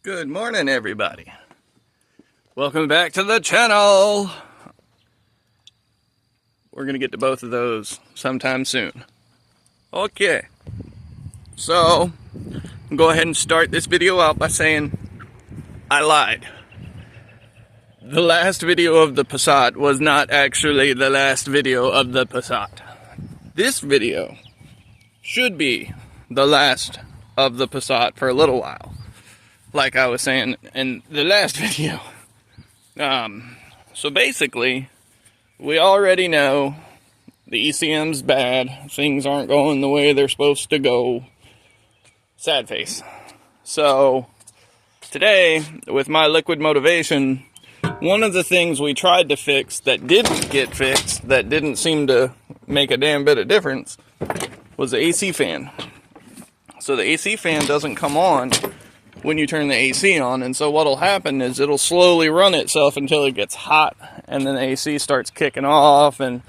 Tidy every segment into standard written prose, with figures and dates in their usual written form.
Good morning, everybody. Welcome back to the channel. We're going to get to both of those sometime soon. Okay. So, I'll go ahead and start this video out by saying I lied. The last video of the Passat was not actually the last video of the Passat. This video should be the last of the Passat for a little while. Like I was saying in the last video. So basically, we already know the ECM's bad. Things aren't going the way they're supposed to go. Sad face. So, today, with my liquid motivation, one of the things we tried to fix that didn't get fixed, that didn't seem to make a damn bit of difference, was the AC fan. So the AC fan doesn't come on when you turn the AC on, and so what'll happen is it'll slowly run itself until it gets hot, and then the AC starts kicking off, and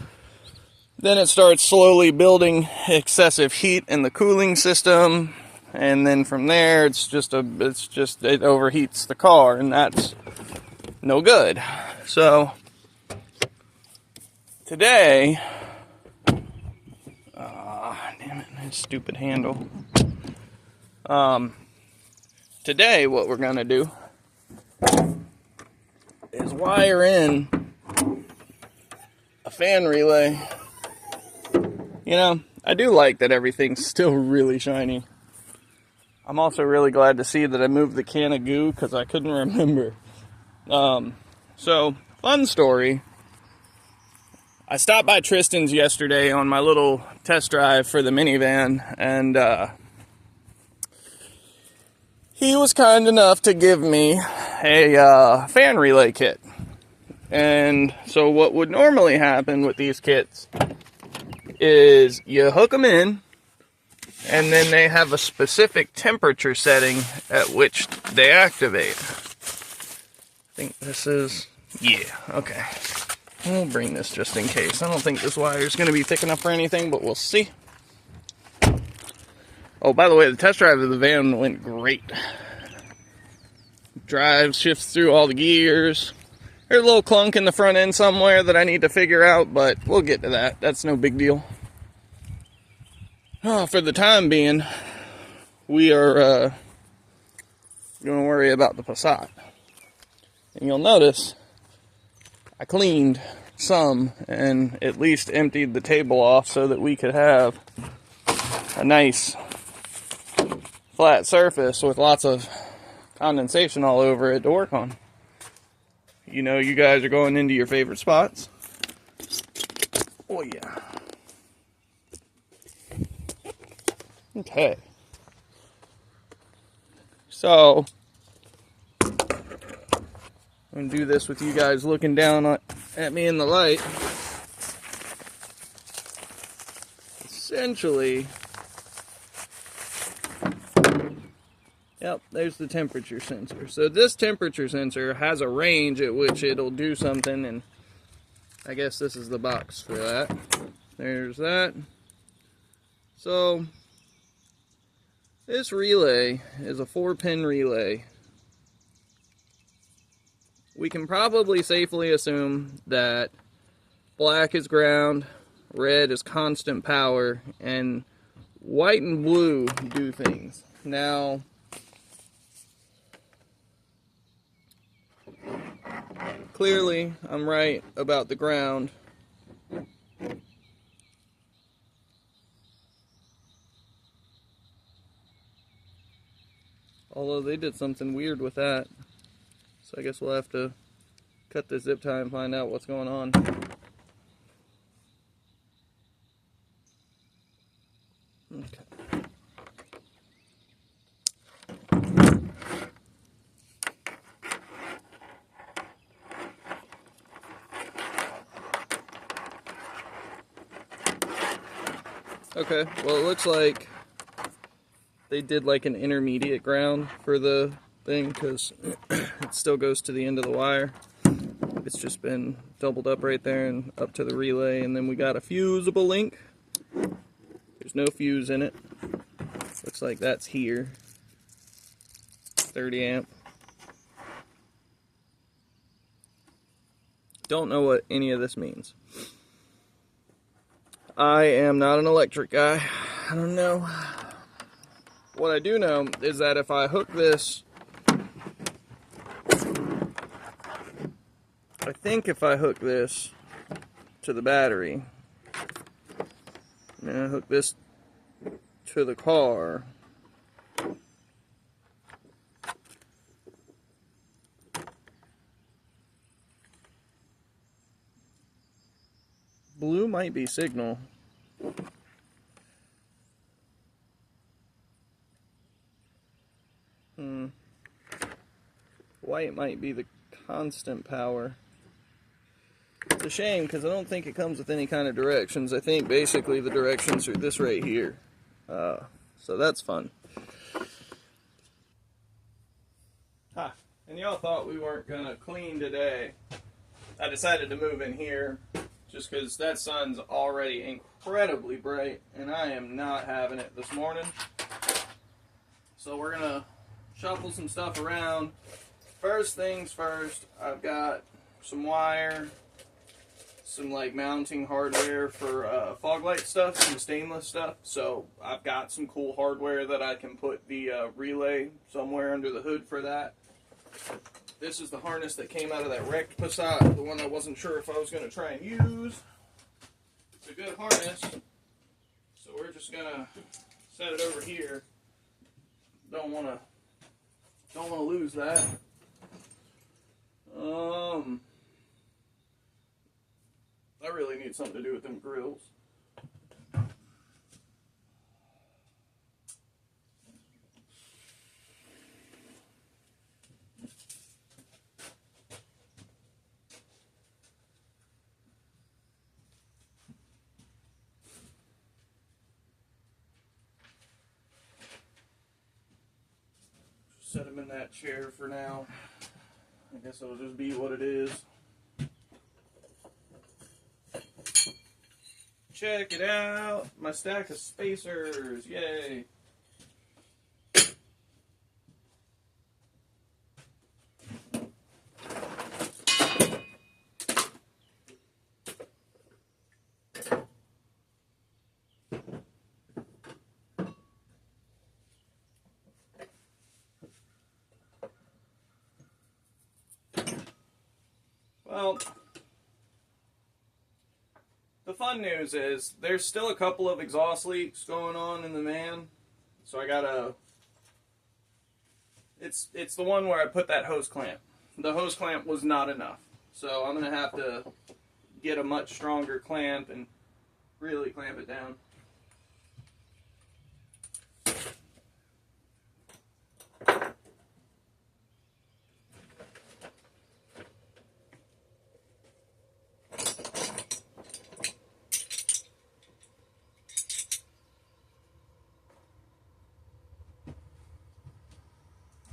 then it starts slowly building excessive heat in the cooling system, and then from there it overheats the car, and that's no good. So today, damn it, that stupid handle. Today, what we're going to do is wire in a fan relay. You know, I do like that everything's still really shiny. I'm also really glad to see that I moved the can of goo because I couldn't remember. So, fun story. I stopped by Tristan's yesterday on my little test drive for the minivan, and he was kind enough to give me a fan relay kit. And so what would normally happen with these kits is you hook them in, and then they have a specific temperature setting at which they activate. I think this is, yeah, okay. We'll bring this just in case. I don't think this wire is going to be thick enough for anything, but we'll see. Oh, by the way, the test drive of the van went great. Drive, shifts through all the gears. There's a little clunk in the front end somewhere that I need to figure out, but we'll get to that. That's no big deal. Oh, for the time being, we are going to worry about the Passat. And you'll notice I cleaned some and at least emptied the table off so that we could have a nice flat surface with lots of condensation all over it to work on. You know, you guys are going into your favorite spots. Oh yeah. Okay. So, I'm going to do this with you guys looking down at me in the light. Essentially, yep, there's the temperature sensor. So this temperature sensor has a range at which it'll do something, and I guess this is the box for that. There's that. So this relay is a 4-pin relay. We can probably safely assume that black is ground, red is constant power, and white and blue do things. Now, clearly, I'm right about the ground. Although they did something weird with that. So I guess we'll have to cut the zip tie and find out what's going on. Okay. Okay, well, it looks like they did like an intermediate ground for the thing because it still goes to the end of the wire. It's just been doubled up right there and up to the relay, and then we got a fusible link. There's no fuse in it. Looks like that's here. 30 amp. Don't know what any of this means. I am not an electric guy. I don't know. What I do know is that if I hook this, I think if I hook this to the battery, and I hook this to the car, blue might be signal. White might be the constant power. It's a shame because I don't think it comes with any kind of directions. I think basically the directions are this right here. So that's fun. And y'all thought we weren't gonna clean today. I decided to move in here just because that sun's already incredibly bright and I am not having it this morning. So we're gonna shuffle some stuff around. First things first, I've got some wire, some like mounting hardware for fog light stuff, some stainless stuff. So I've got some cool hardware that I can put the relay somewhere under the hood for that. This is the harness that came out of that wrecked Passat, the one I wasn't sure if I was going to try and use. It's a good harness, so we're just going to set it over here. Don't want to lose that. I really need something to do with them grills. Set them in that chair for now. I guess it'll just be what it is. Check it out, my stack of spacers, yay. Well, the fun news is there's still a couple of exhaust leaks going on in the van. So I gotta, it's the one where I put that hose clamp. The hose clamp was not enough. So I'm gonna have to get a much stronger clamp and really clamp it down.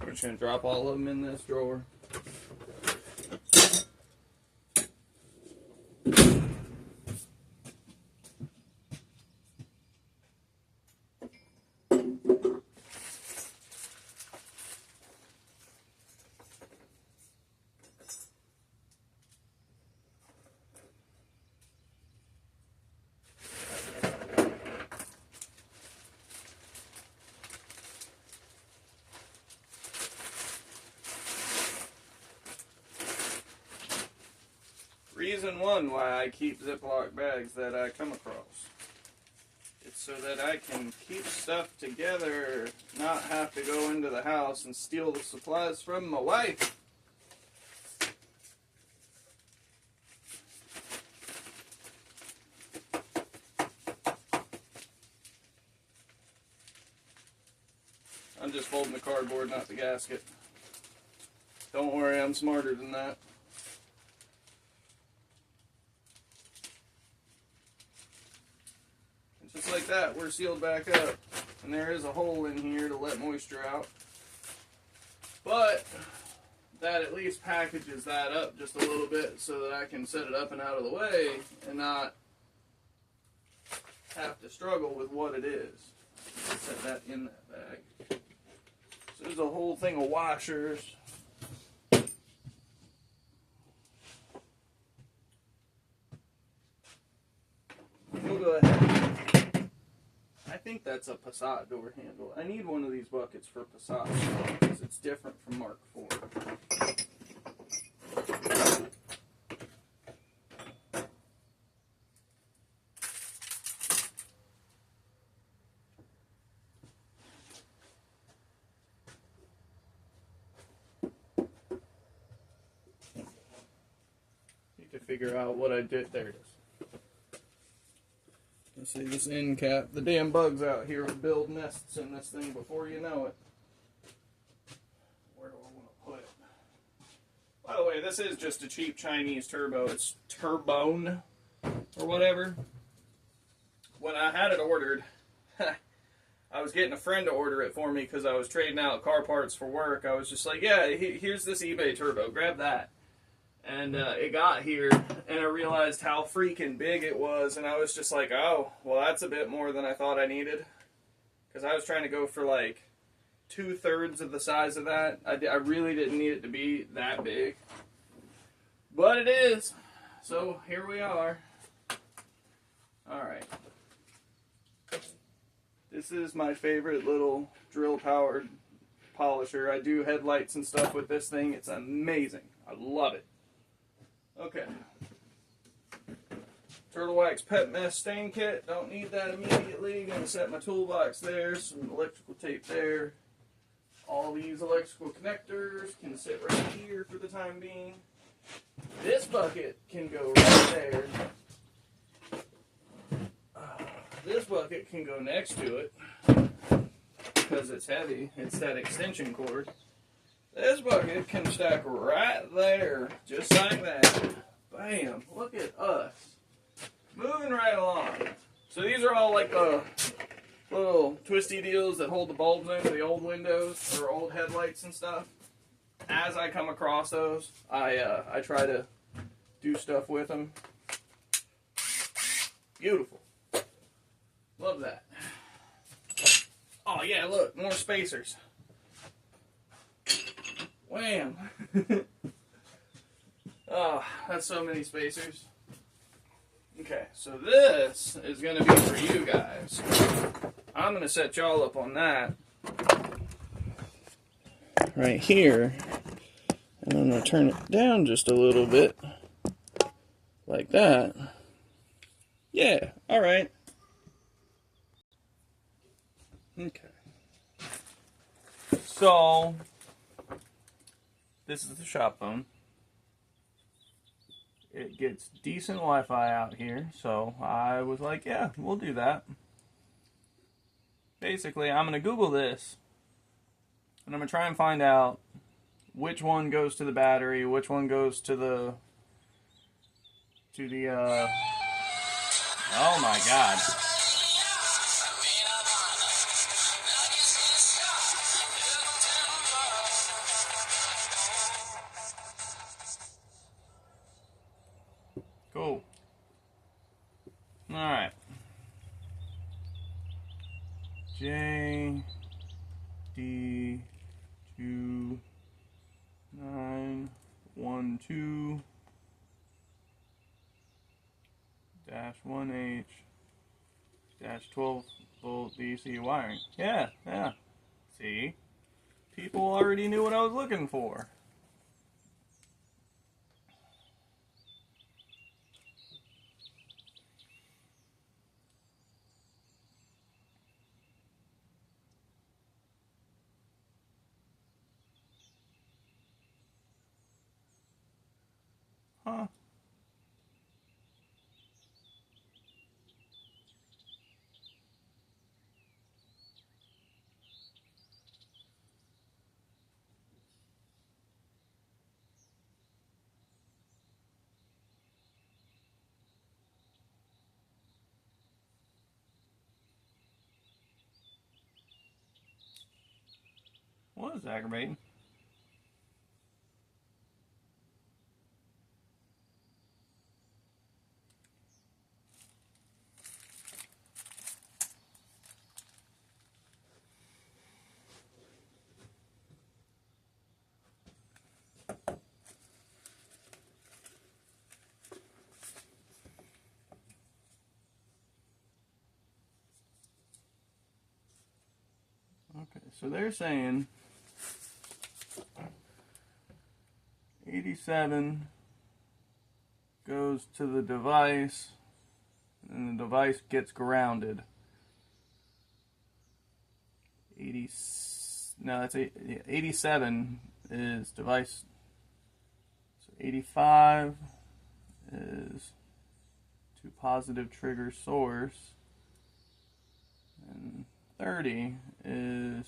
We're just going to drop all of them in this drawer. Reason one why I keep Ziploc bags that I come across. It's so that I can keep stuff together, not have to go into the house and steal the supplies from my wife. I'm just folding the cardboard, not the gasket. Don't worry, I'm smarter than that. Just like that, we're sealed back up. And there is a hole in here to let moisture out. But that at least packages that up just a little bit so that I can set it up and out of the way and not have to struggle with what it is. Set that in that bag. So there's a whole thing of washers. think that's a Passat door handle. I need one of these buckets for Passat because it's different from Mark IV. Need to figure out what I did. There it is. Let's see this end cap. The damn bugs out here will build nests in this thing before you know it. Where do I want to put it? By the way, this is just a cheap Chinese turbo. It's Turbone or whatever. When I had it ordered, I was getting a friend to order it for me because I was trading out car parts for work. I was just like, yeah, here's this eBay turbo. Grab that. And it got here, and I realized how freaking big it was, and I was just like, oh, well, that's a bit more than I thought I needed. Because I was trying to go for, like, 2/3 of the size of that. I really didn't need it to be that big. But it is. So, here we are. Alright. This is my favorite little drill-powered polisher. I do headlights and stuff with this thing. It's amazing. I love it. Okay. Turtle Wax Pet Mess Stain Kit. Don't need that immediately. Gonna set my toolbox there. Some electrical tape there. All these electrical connectors can sit right here for the time being. This bucket can go right there. This bucket can go next to it because it's heavy. It's that extension cord. This bucket can stack right there, just like that. Bam! Look at us. Moving right along. So these are all like the little twisty deals that hold the bulbs in the old windows or old headlights and stuff. As I come across those, I try to do stuff with them. Beautiful. Love that. Oh yeah, look, more spacers. Wham! Oh, that's so many spacers. Okay, so this is going to be for you guys. I'm going to set y'all up on that right here. And I'm going to turn it down just a little bit. Like that. Yeah, alright. Okay. So, this is the shop phone. It gets decent Wi-Fi out here, so I was like, yeah, we'll do that. Basically, I'm going to Google this, and I'm going to try and find out which one goes to the battery, which one goes to the, oh my god. Cool. Alright. J D 2912 -1H -12 volt DC wiring. Yeah. See? People already knew what I was looking for. Huh. Well, that's aggravating. So they're saying 87 goes to the device, and the device gets grounded. 87 is device. So 85 is to positive trigger source, and 30 is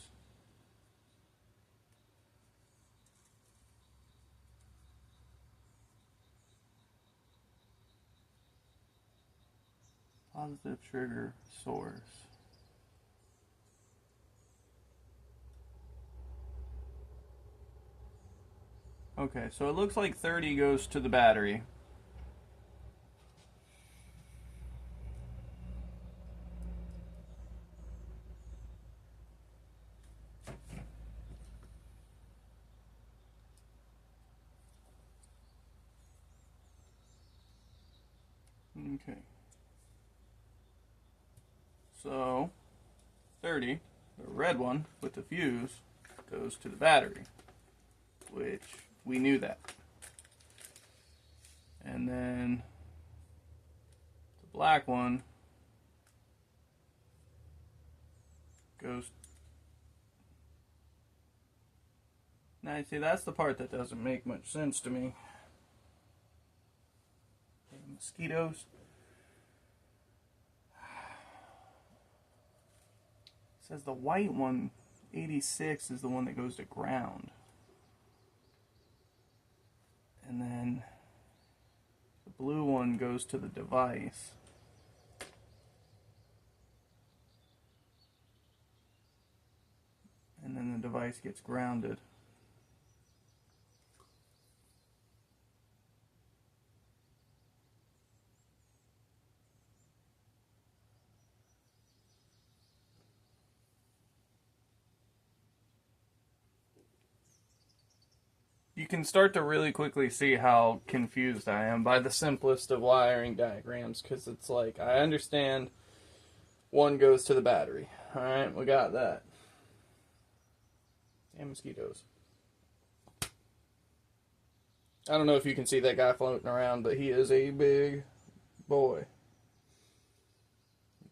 positive trigger source. Okay, so it looks like 30 goes to the battery. Okay. So 30, the red one with the fuse, goes to the battery, which we knew that. And then the black one goes. Now you see, that's the part that doesn't make much sense to me. Mosquitoes. It says the white one, 86, is the one that goes to ground. And then the blue one goes to the device. And then the device gets grounded. You can start to really quickly see how confused I am by the simplest of wiring diagrams, because it's like, I understand one goes to the battery. Alright, we got that. Damn mosquitoes. I don't know if you can see that guy floating around, but he is a big boy.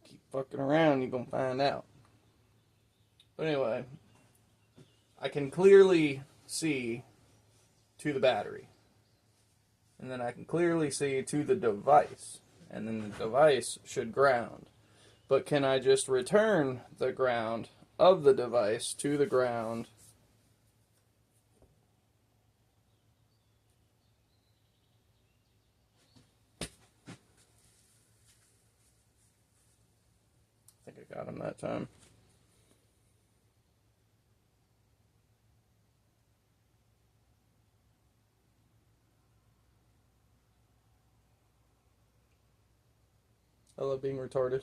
Keep fucking around, you're gonna find out. But anyway, I can clearly see to the battery, and then I can clearly see to the device, and then the device should ground. But can I just return the ground of the device to the ground? I think I got him that time. I love being retarded.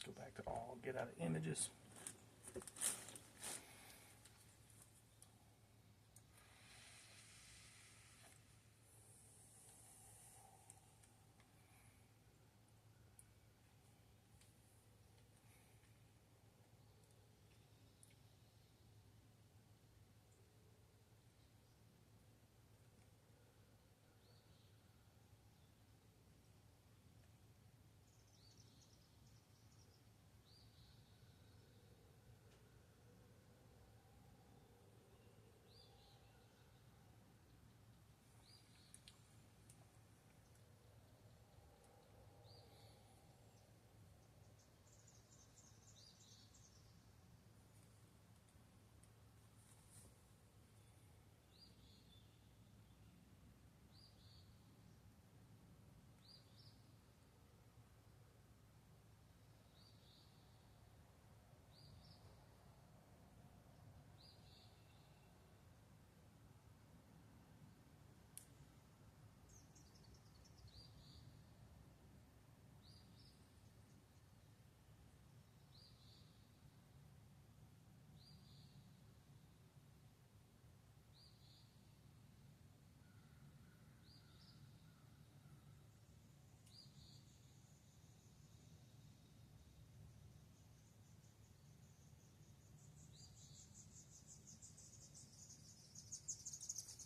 Go back to all, get out of images.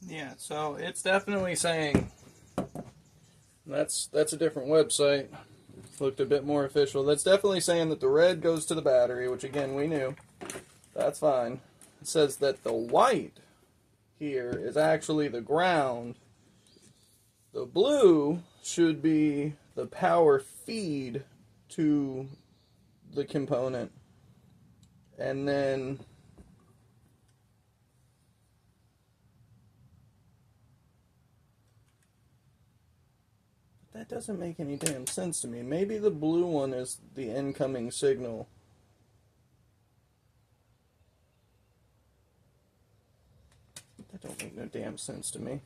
Yeah, so it's definitely saying that's a different website. Looked a bit more official. That's definitely saying that the red goes to the battery, which again we knew. That's fine. It says that the white here is actually the ground. The blue should be the power feed to the component. And then that doesn't make any damn sense to me. Maybe the blue one is the incoming signal. That don't make no damn sense to me.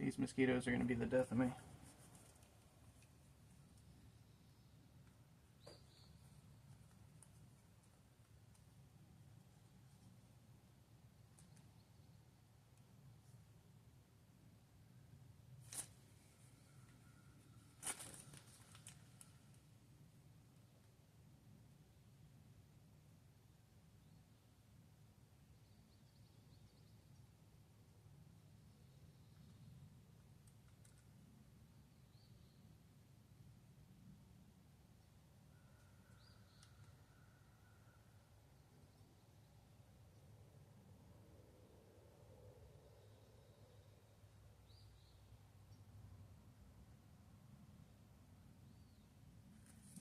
These mosquitoes are going to be the death of me.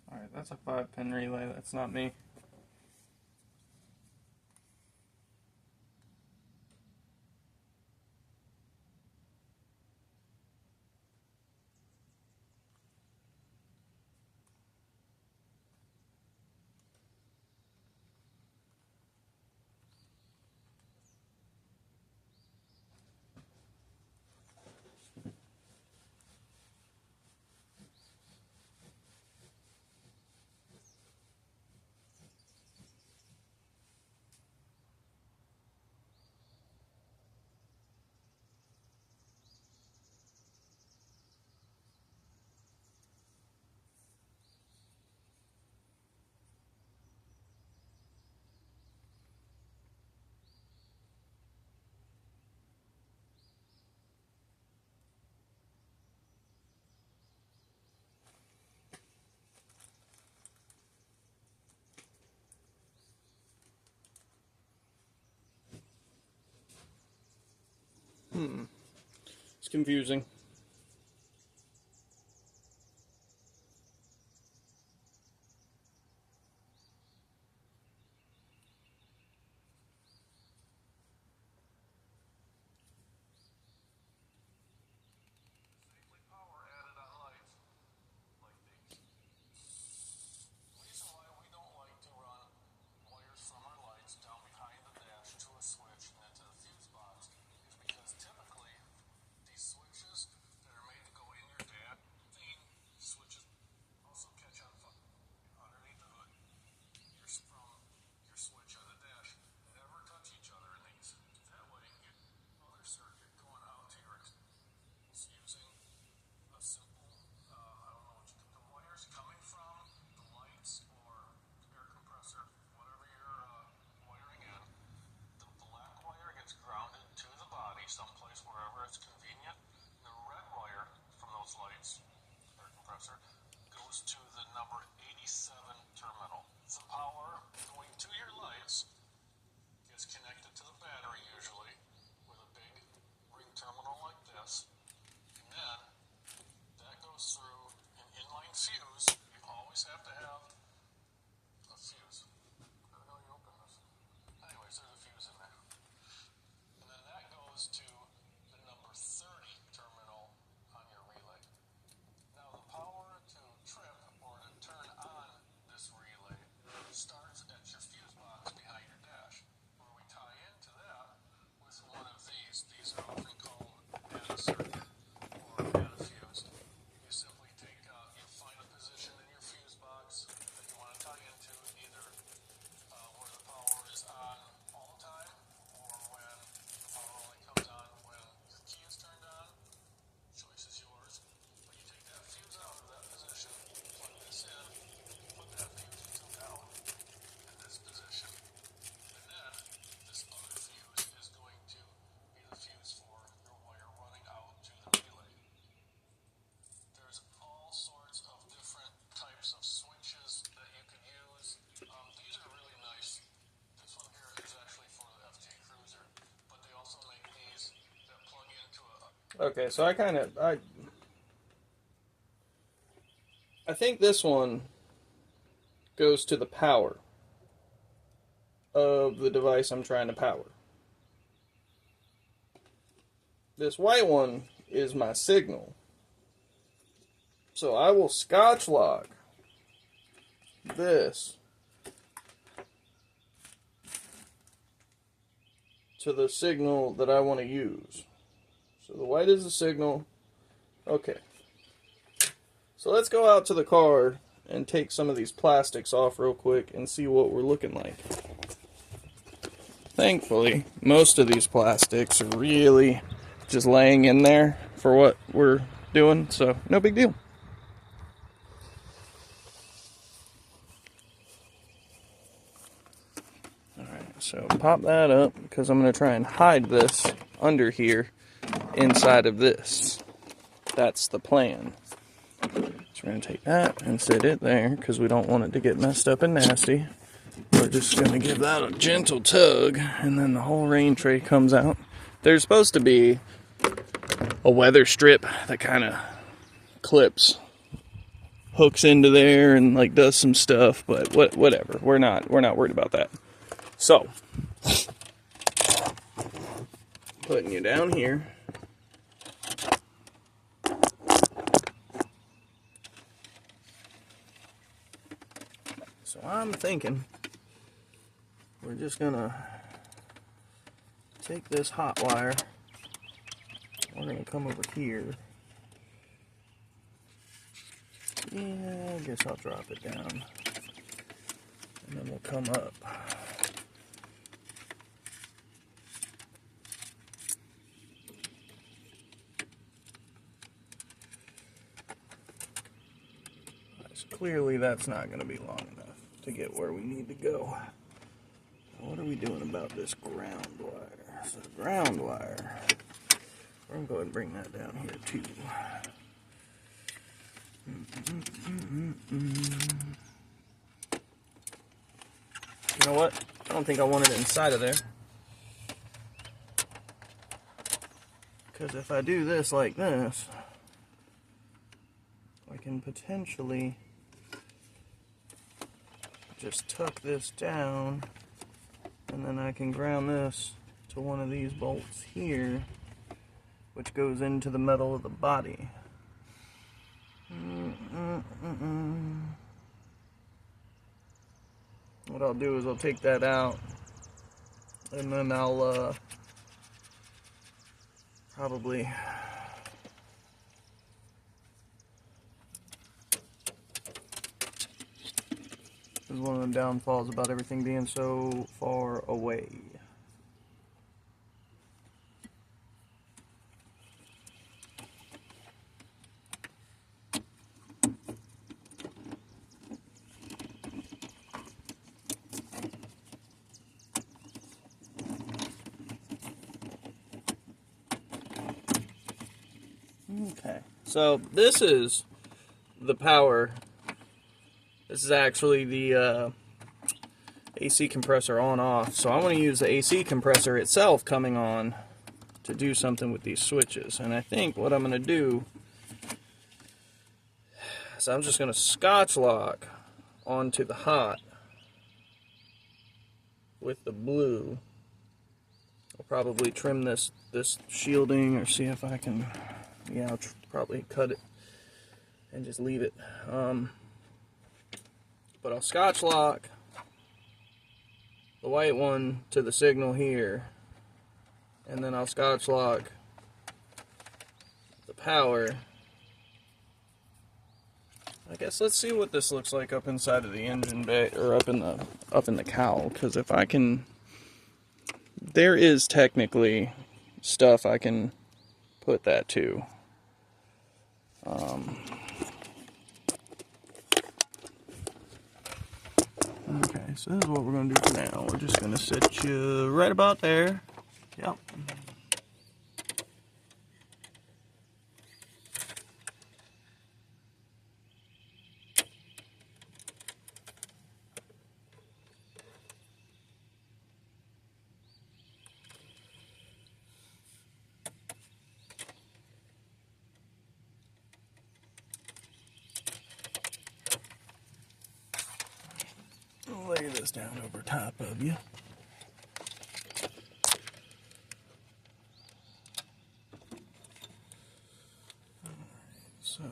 Alright, that's a 5-pin relay. That's not me. It's confusing. Okay, so I think this one goes to the power of the device I'm trying to power. This white one is my signal. So I will Scotch lock this to the signal that I want to use. So the white is the signal. Okay. So let's go out to the car and take some of these plastics off real quick and see what we're looking like. Thankfully, most of these plastics are really just laying in there for what we're doing, so no big deal. Alright, so pop that up because I'm going to try and hide this under here inside of this. That's the plan. So we're going to take that and sit it there because we don't want it to get messed up and nasty. We're just going to give that a gentle tug and then the whole rain tray comes out. There's supposed to be a weather strip that kind of clips, hooks into there and like does some stuff, but whatever. We're not worried about that. So, putting you down here. So I'm thinking we're just gonna take this hot wire. We're gonna come over here. Yeah, I guess I'll drop it down. And then we'll come up. So clearly that's not going to be long enough to get where we need to go. Now what are we doing about this ground wire? So the ground wire, we're going to go ahead and bring that down here too. You know what? I don't think I want it inside of there. Because if I do this like this, I can potentially just tuck this down, and then I can ground this to one of these bolts here, which goes into the metal of the body. What I'll do is I'll take that out, and then I'll probably this is one of the downfalls about everything being so far away. Okay, so this is the power. This is actually the AC compressor on off. So I want to use the AC compressor itself coming on to do something with these switches. And I think what I'm going to do is I'm just going to Scotch lock onto the hot with the blue. I'll probably trim this shielding or see if I can, yeah, I'll probably cut it and just leave it. But I'll Scotch lock the white one to the signal here, and then I'll Scotch lock the power. I guess let's see what this looks like up inside of the engine bay, or up in the cowl, because if I can, there is technically stuff I can put that to. Okay, so this is what we're going to do for now. We're just going to set you right about there. Yep. lay this down over top of you. So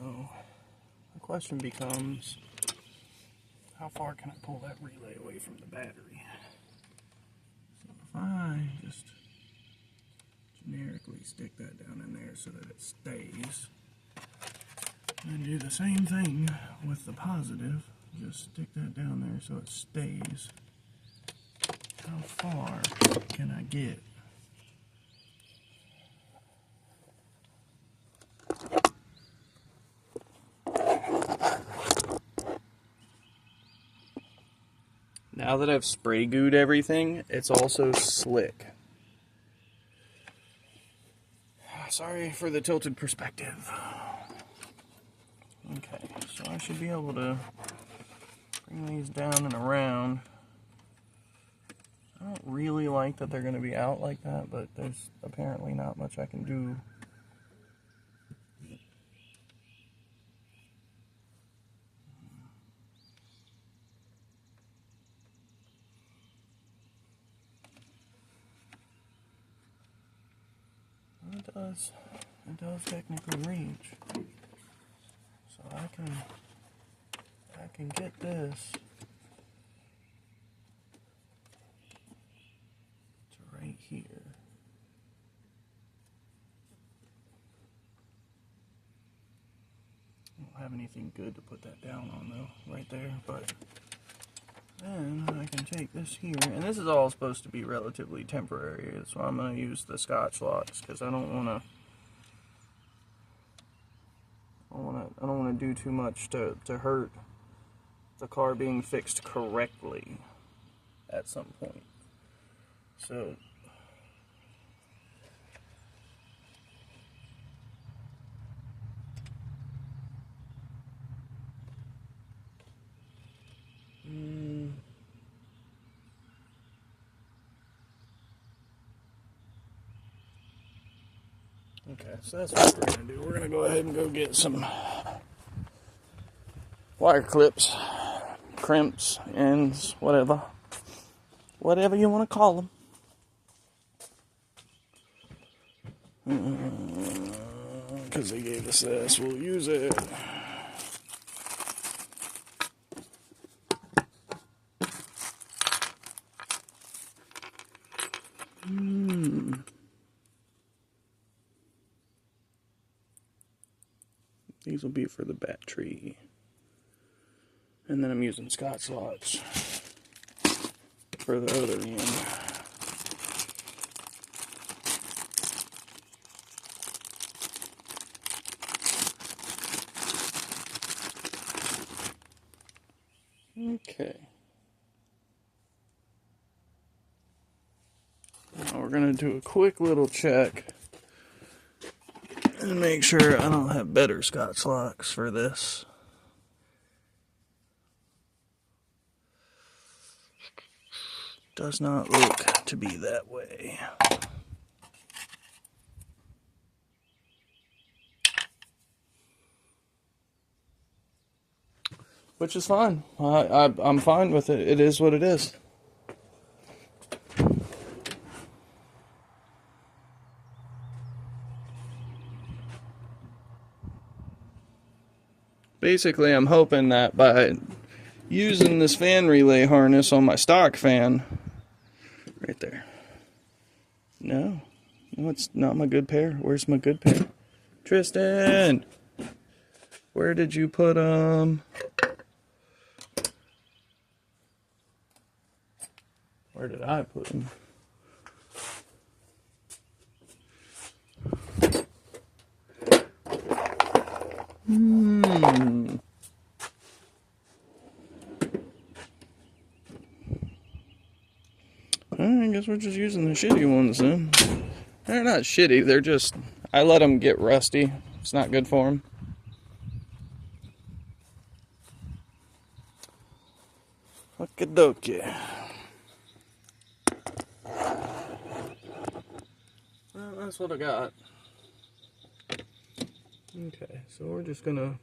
the question becomes, how far can I pull that relay away from the battery? So if I just generically stick that down in there so that it stays, and do the same thing with the positive, just stick that down there so it stays, how far can I get? Now that I've spray gooed everything, it's also slick. Sorry for the tilted perspective. Okay, so I should be able to bring these down and around. I don't really like that they're going to be out like that, but there's apparently not much I can do. It does technically reach. So I can get this to right here. I don't have anything good to put that down on though, right there, but then I can take this here, and this is all supposed to be relatively temporary, so I'm going to use the Scotch locks because I don't want to do too much to hurt the car being fixed correctly at some point. So okay, so that's what we're going to do. We're going to go ahead and go get some wire clips, crimps, ends, whatever you want to call them. Because they gave us this, we'll use it. These will be for the battery. And then I'm using Scotch locks for the other end. Okay. Now we're going to do a quick little check and make sure I don't have better Scotch locks for this. Does not look to be that way. Which is fine. I'm fine with it. It is what it is. Basically, I'm hoping that by using this fan relay harness on my stock fan, right there. No, it's not my good pair. Where's my good pair? Tristan! Where did you put them? Where did I put them? I guess we're just using the shitty ones then. They're not shitty, they're just, I let them get rusty. It's not good for them. Okie dokie. Well, that's what I got. Okay, so we're just gonna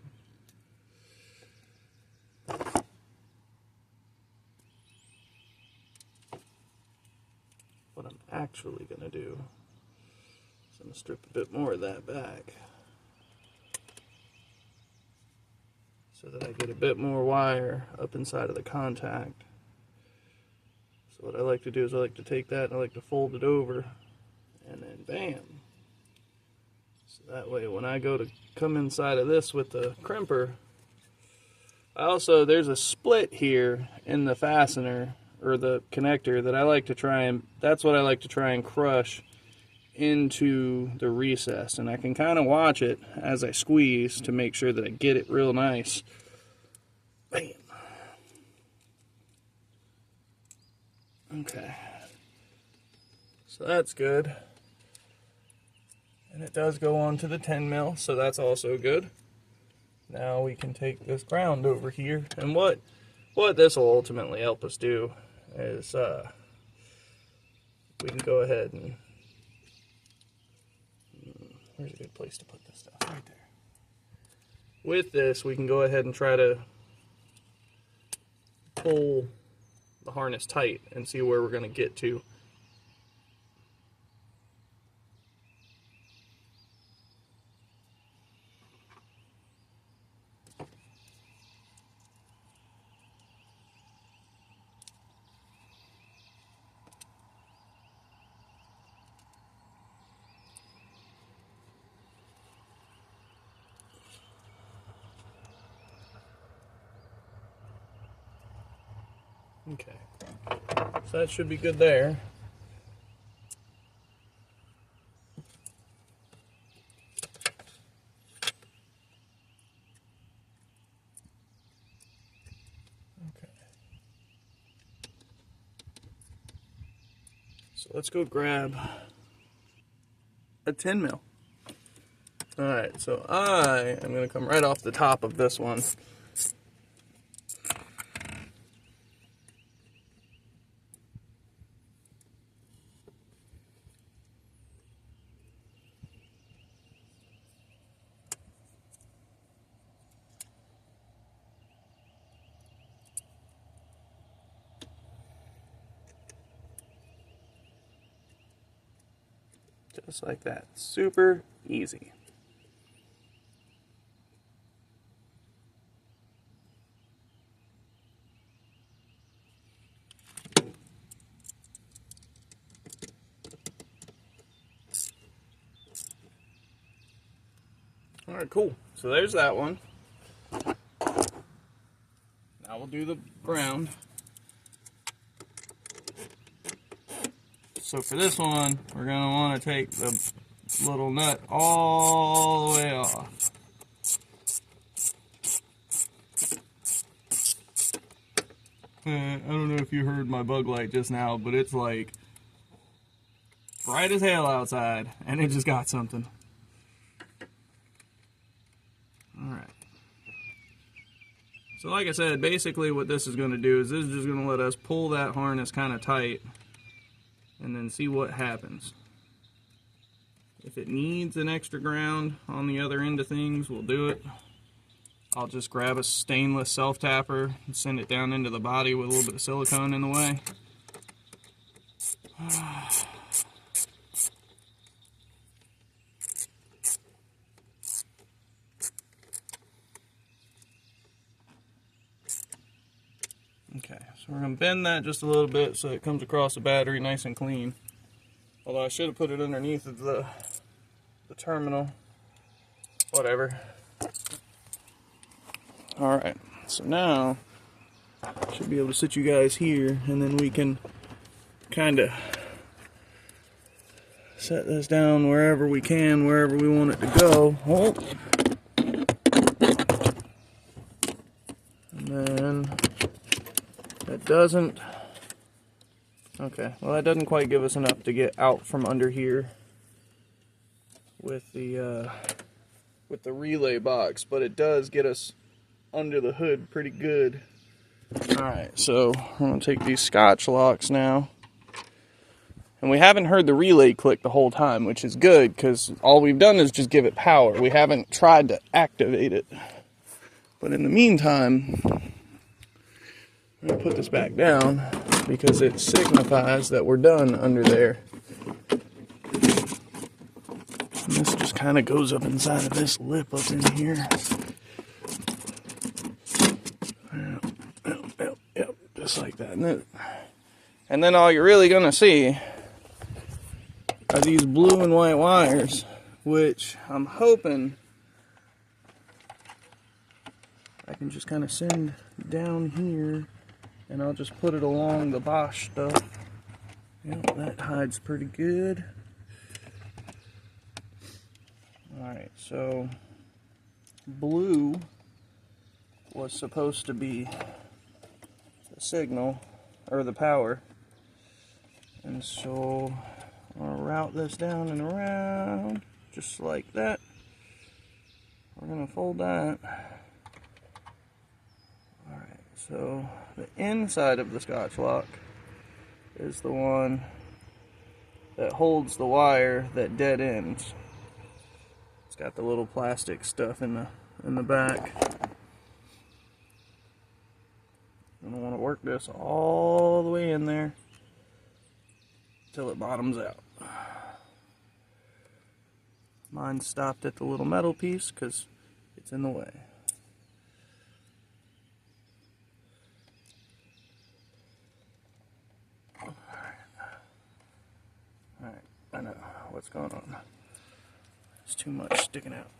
what I'm actually going to do is I'm going to strip a bit more of that back so that I get a bit more wire up inside of the contact. So what I like to do is I like to take that and I like to fold it over, and then bam. So that way when I go to come inside of this with the crimper, there's a split here in the fastener or the connector that I like to try and, that's what I like to try and crush into the recess, and I can kind of watch it as I squeeze to make sure that I get it real nice. Bam. Okay, so that's good, and it does go on to the 10 mil, so that's also good. Now we can take this ground over here, and what this will ultimately help us do is we can go ahead and, where's a good place to put this stuff? Right there. With this, we can go ahead and try to pull the harness tight and see where we're going to get to. Okay, so that should be good there. Okay, so let's go grab a 10 mil. All right, so I am going to come right off the top of this one. Just like that. Super easy. Alright, cool. So there's that one. Now we'll do the ground. So for this one, we're going to want to take the little nut all the way off. I don't know if you heard my bug light just now, but it's like bright as hell outside, and it just got something. Alright. So like I said, basically what this is going to do is this is just going to let us pull that harness kind of tight and then see what happens. If it needs an extra ground on the other end of things, we'll do it. I'll just grab a stainless self-tapper and send it down into the body with a little bit of silicone in the way. Okay, so we're going to bend that just a little bit so it comes across the battery nice and clean. Although I should have put it underneath of the terminal. Whatever. Alright, so now I should be able to sit you guys here, and then we can kind of set this down wherever we can, wherever we want it to go. Oh. And then that doesn't, okay, well that doesn't quite give us enough to get out from under here with the relay box, but it does get us under the hood pretty good. Alright, so I'm going to take these Scotch locks now. And we haven't heard the relay click the whole time, which is good, because all we've done is just give it power. We haven't tried to activate it. But in the meantime, I'm going to put this back down. because it signifies that we're done under there. And this just kind of goes up inside of this lip up in here. Yep, just like that. And then all you're really going to see are these blue and white wires, which I'm hoping I can just kind of send down here, and I'll just put it along the Bosch stuff. Yep, that hides pretty good. Alright, so blue was supposed to be the signal, or the power. And so I'll route this down and around, just like that. We're going to fold that. Alright, so the inside of the Scotch lock is the one that holds the wire that dead ends. It's got the little plastic stuff in the back. And I want to work this all the way in there till it bottoms out. Mine stopped at the little metal piece because it's in the way. Alright, I know what's going on. There's too much sticking out.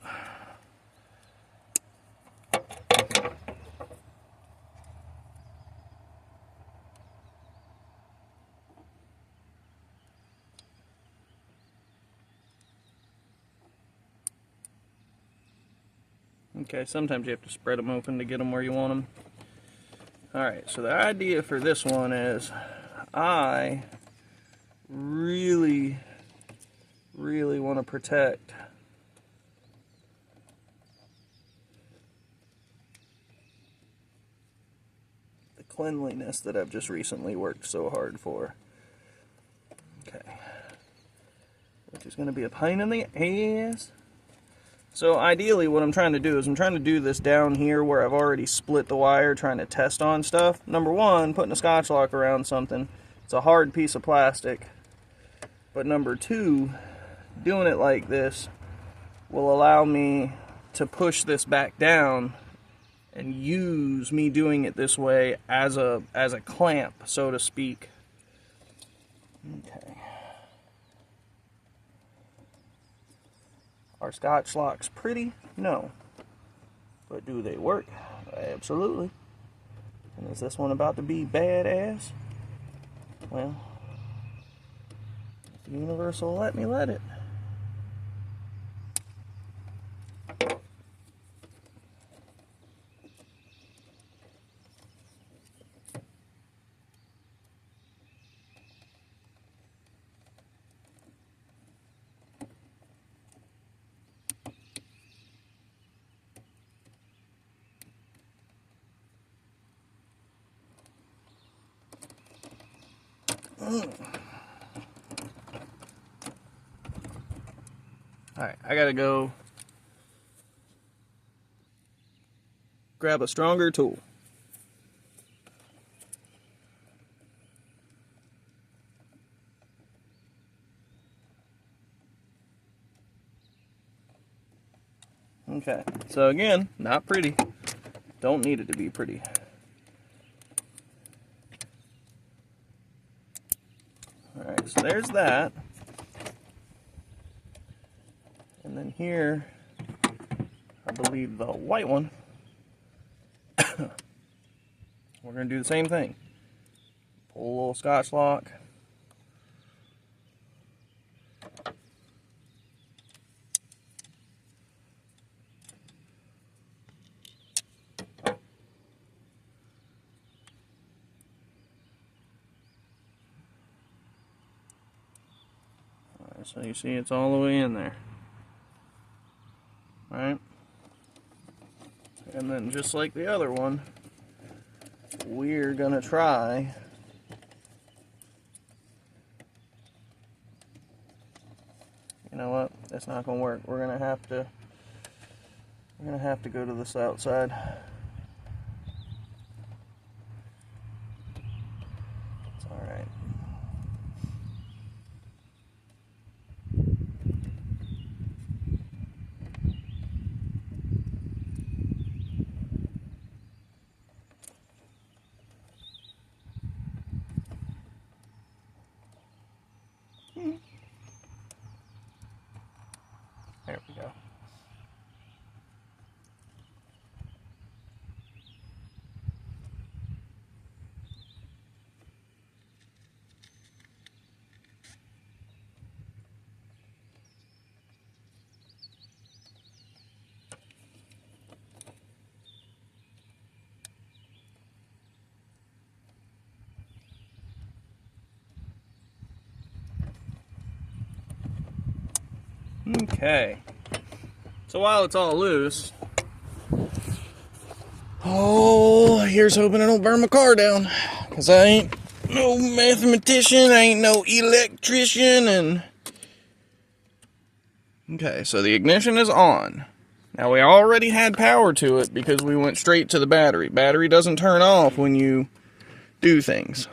Okay, sometimes you have to spread them open to get them where you want them. Alright, so the idea for this one is I really want to protect the cleanliness that I've just recently worked so hard for. Okay. Which is going to be a pain in the ass. So ideally what I'm trying to do is I'm trying to do this down here where I've already split the wire, trying to test on stuff. Number one, putting a Scotch lock around something, it's a hard piece of plastic. But number two, doing it like this will allow me to push this back down and use me doing it this way as a clamp, so to speak. Okay. Are Scotch locks pretty? No. But do they work? Absolutely. And is this one about to be badass? Well, if the universe will let me let it. Alright, I gotta go grab a stronger tool. Okay, so again, not pretty. Don't need it to be pretty. Alright, so there's that. And then here, I believe the white one, we're going to do the same thing. Pull a little Scotch lock. Alright, so you see it's all the way in there. Alright, and then just like the other one, we're gonna try you know what, that's not gonna work. We're gonna have to go to this outside. Okay. So while it's all loose, oh, here's hoping I don't burn my car down. Because I ain't no mathematician, I ain't no electrician, and... Okay, so the ignition is on. Now, we already had power to it because we went straight to the battery. Battery doesn't turn off when you do things.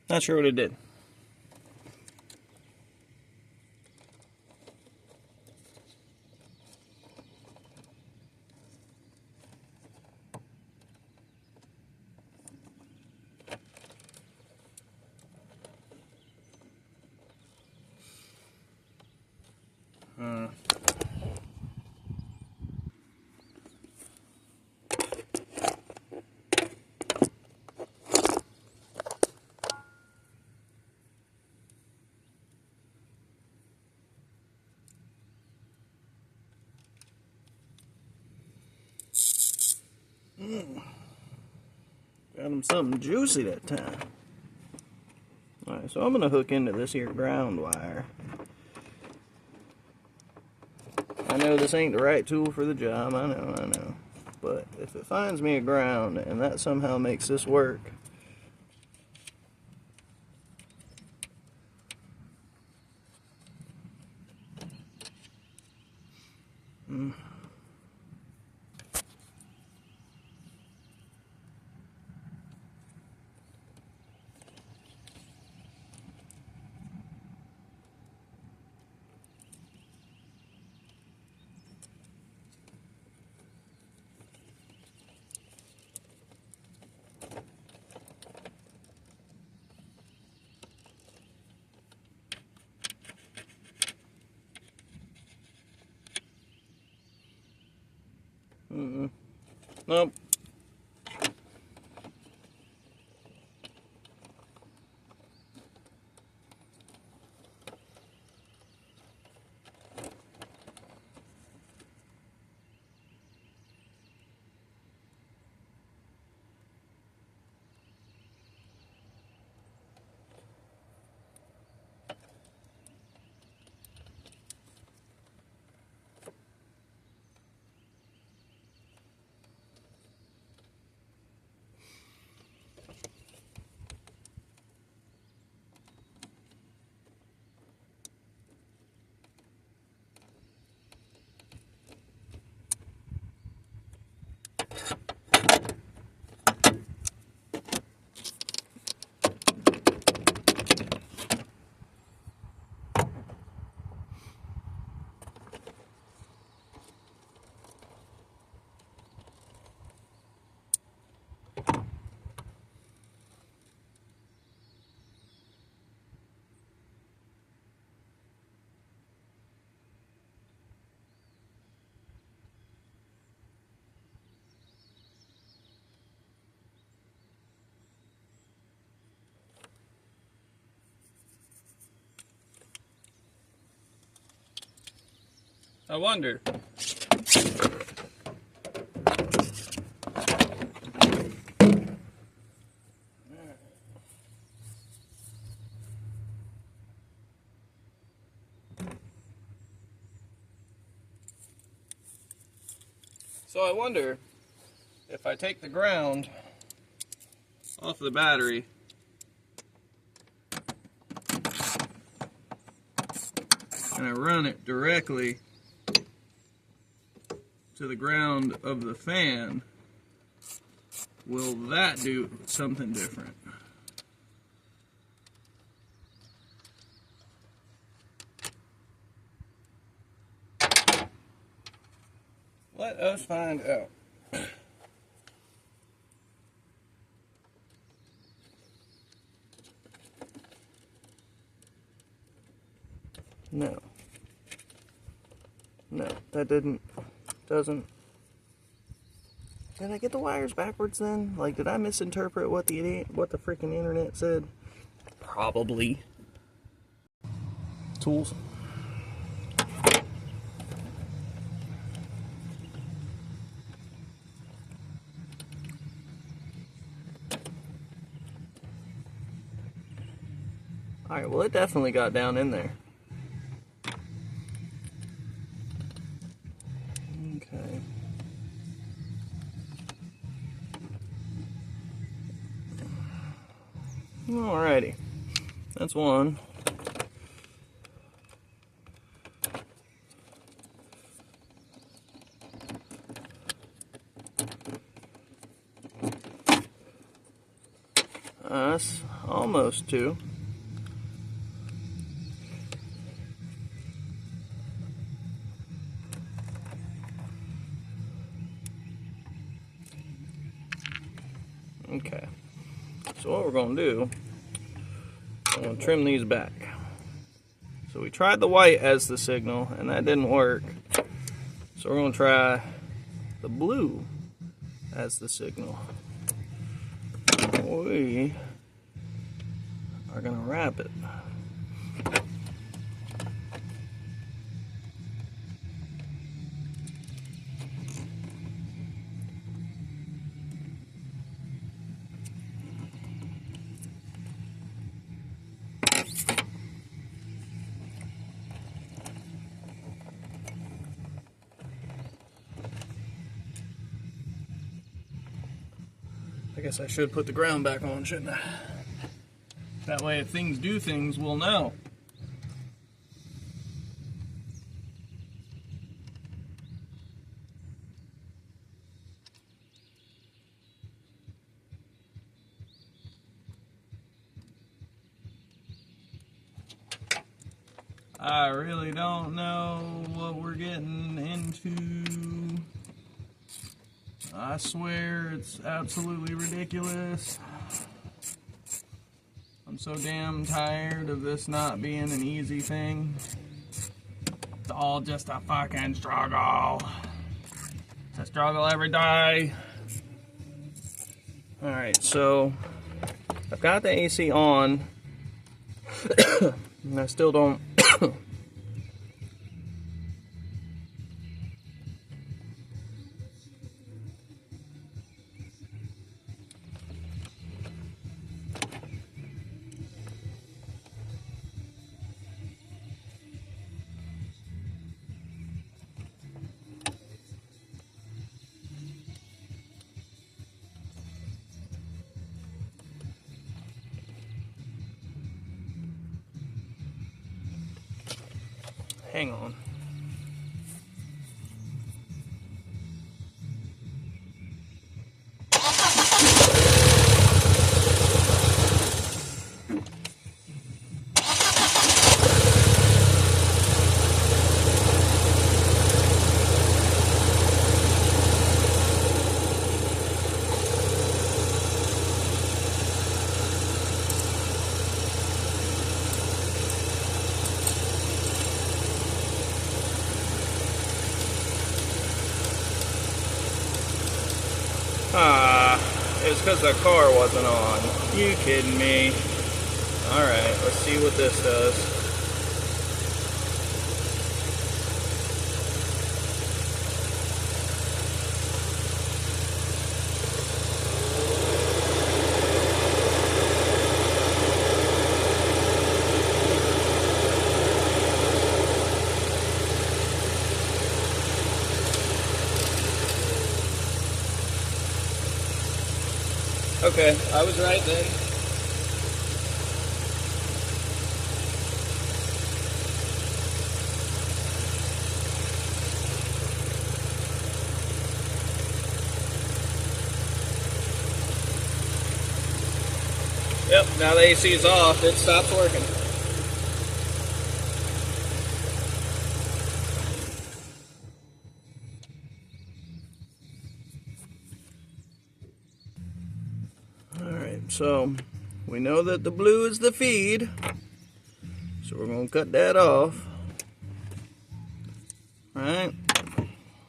Not sure what it did. Got him something juicy that time. Alright, so I'm going to hook into this here ground wire. I know this ain't the right tool for the job, I know. But if it finds me a ground and that somehow makes this work, nope. I wonder. So I wonder if I take the ground off the battery and I run it directly to the ground of the fan, will that do something different? Let us find out. No. No, that doesn't. Did I get the wires backwards then? Like, did I misinterpret what the freaking internet said? Probably. Tools. Alright, well, it definitely got down in there. Okay. Alrighty. That's one. That's almost two. Okay, so what we're going to do, I'm going to trim these back. So we tried the white as the signal, and that didn't work. So we're going to try the blue as the signal. We are going to wrap it. I guess I should put the ground back on, shouldn't I? That way if things do things, we'll know. I really don't know what we're getting into. I swear it's absolutely ridiculous. I'm so damn tired of this not being an easy thing. It's all just a fucking struggle. It's a struggle every day. Alright, so I've got the AC on. And I still don't. Hang on. It's because the car wasn't on. You kidding me? Alright, let's see what this does. Okay, I was right then. Yep, now the AC is off, it stops working. So we know that the blue is the feed, so we're going to cut that off. Alright.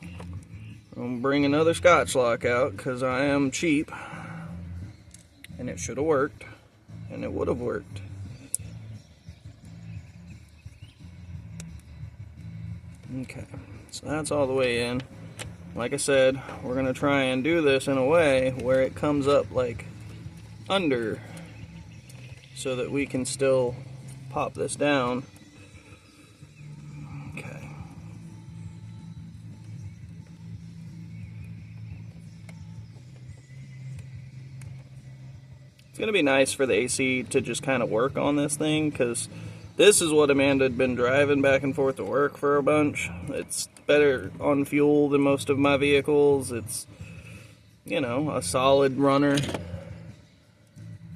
I'm going to bring another Scotch lock out because I am cheap. And it should have worked. And it would have worked. Okay, so that's all the way in. Like I said, we're going to try and do this in a way where it comes up like under so that we can still pop this down. Okay. It's going to be nice for the AC to just kind of work on this thing, because this is what Amanda had been driving back and forth to work for a bunch. It's better on fuel than most of my vehicles. It's, you know, a solid runner.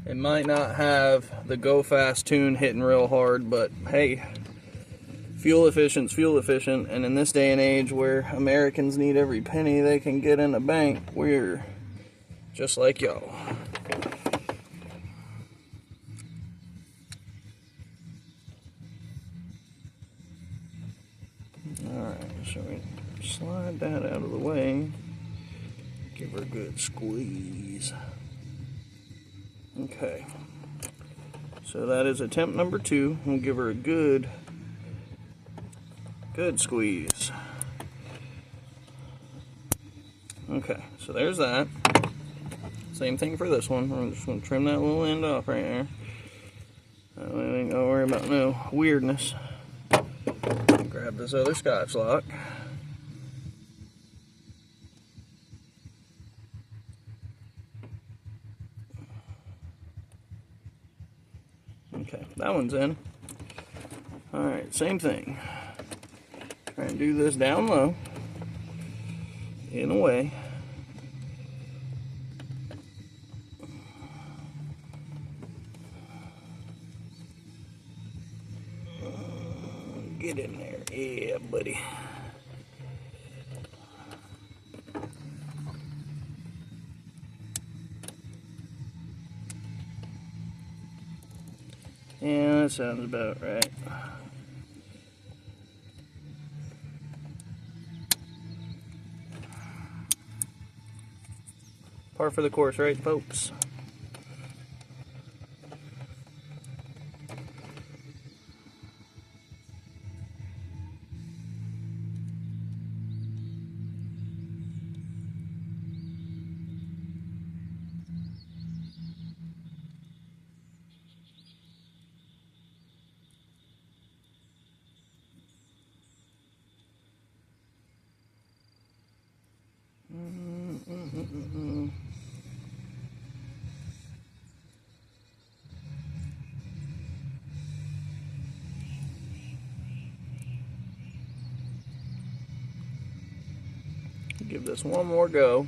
It might not have the go fast tune hitting real hard, but hey, fuel efficient's fuel efficient. And in this day and age where Americans need every penny they can get in a bank, we're just like y'all. Alright, so we slide that out of the way. Give her a good squeeze. Okay. So that is attempt number 2. We'll give her a good squeeze. Okay, so there's that. Same thing for this one. I'm just going to trim that little end off right there. That way we ain't got to worry about no weirdness. Grab this other Scotch lock. Okay, that one's in. Alright, same thing. Try and do this down low. In a way. Get in there. Yeah, buddy. Yeah, that sounds about right. Par for the course, right, folks? Give this one more go.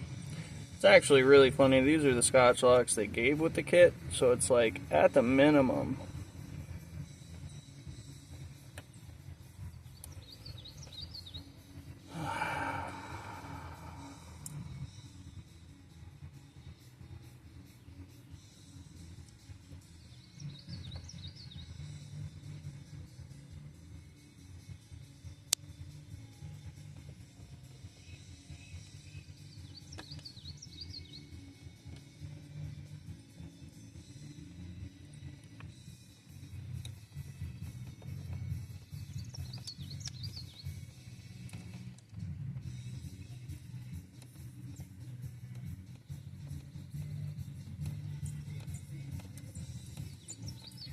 It's actually really funny. These are the Scotch locks they gave with the kit, so it's like at the minimum.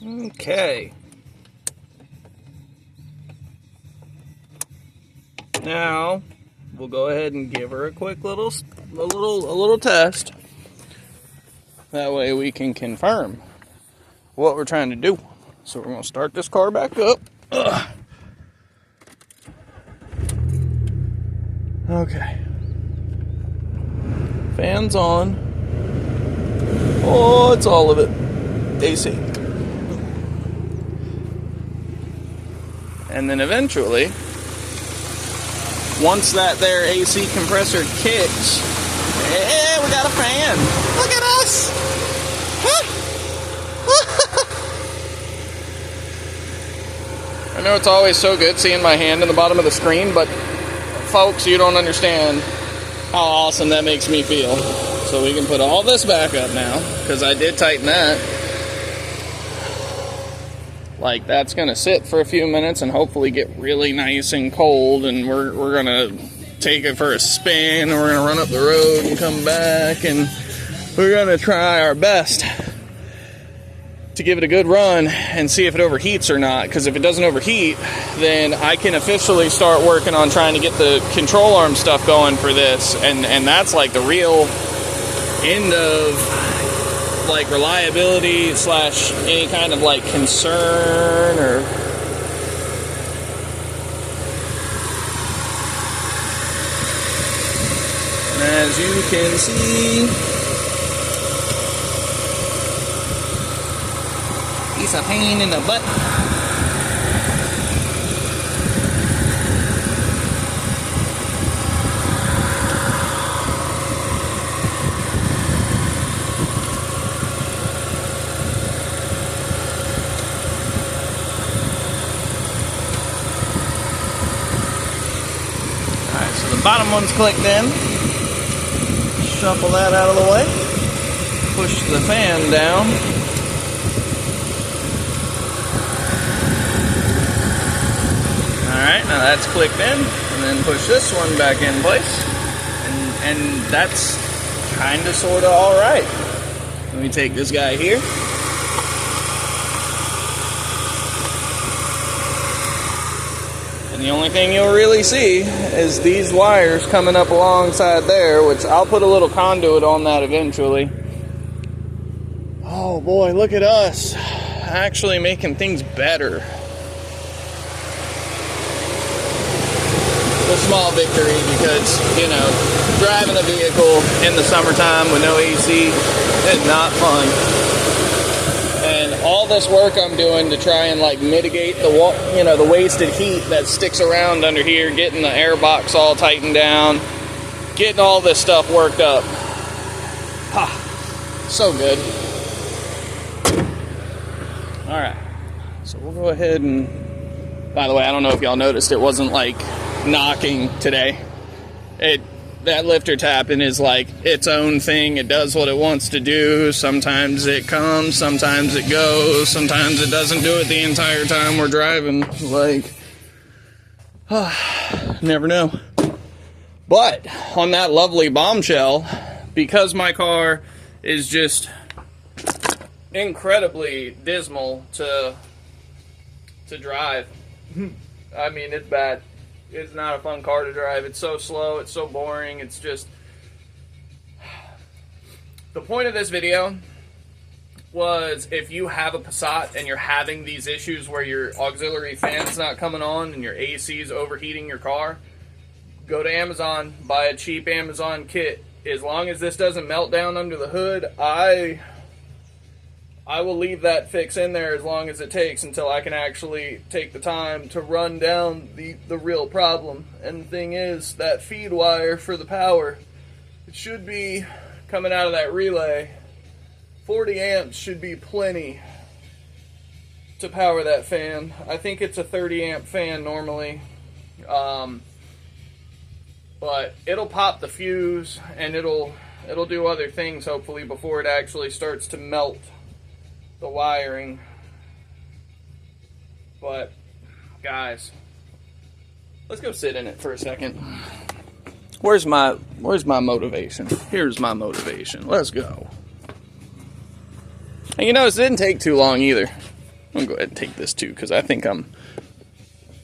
Okay. Now we'll go ahead and give her a quick little test. That way we can confirm what we're trying to do. So we're going to start this car back up. Ugh. Okay. Fans on. Oh, it's all of it. AC. And then eventually, once that there AC compressor kicks, hey, we got a fan. Look at us. I know it's always so good seeing my hand in the bottom of the screen, but folks, you don't understand how awesome that makes me feel. So we can put all this back up now, because I did tighten that. Like, that's going to sit for a few minutes and hopefully get really nice and cold, and we're going to take it for a spin, and we're going to run up the road and come back, and we're going to try our best to give it a good run and see if it overheats or not, because if it doesn't overheat, then I can officially start working on trying to get the control arm stuff going for this, and that's like the real end of like reliability slash any kind of like concern or and as you can see, he's a pain in the butt. Bottom one's clicked in. Shuffle that out of the way. Push the fan down. Alright, now that's clicked in. And then push this one back in place. And that's kinda sorta alright. Let me take this guy here. And the only thing you'll really see is these wires coming up alongside there, which I'll put a little conduit on that eventually. Oh boy, look at us actually making things better. A small victory because, you know, driving a vehicle in the summertime with no AC is not fun. And all this work I'm doing to try and like mitigate the wasted heat that sticks around under here, getting the air box all tightened down, getting all this stuff worked up. So good. All right, so we'll go ahead and, by the way, I don't know if y'all noticed, it wasn't like knocking today. That lifter tapping is like its own thing. It does what it wants to do. Sometimes it comes, sometimes it goes, sometimes it doesn't do it the entire time we're driving. Like, never know. But on that lovely bombshell, because my car is just incredibly dismal to drive. I mean, it's bad. It's not a fun car to drive. It's so slow. It's so boring. It's just... The point of this video was if you have a Passat and you're having these issues where your auxiliary fan's not coming on and your AC's overheating your car, go to Amazon, buy a cheap Amazon kit. As long as this doesn't melt down under the hood, I will leave that fix in there as long as it takes until I can actually take the time to run down the real problem. And the thing is, that feed wire for the power, it should be coming out of that relay. 40 amps should be plenty to power that fan. I think it's a 30 amp fan normally. But it'll pop the fuse and it'll do other things hopefully before it actually starts to melt the wiring. But guys, let's go sit in it for a second. Where's my motivation? Here's my motivation. Let's go. And you notice it didn't take too long either. I'm gonna go ahead and take this too because I think I'm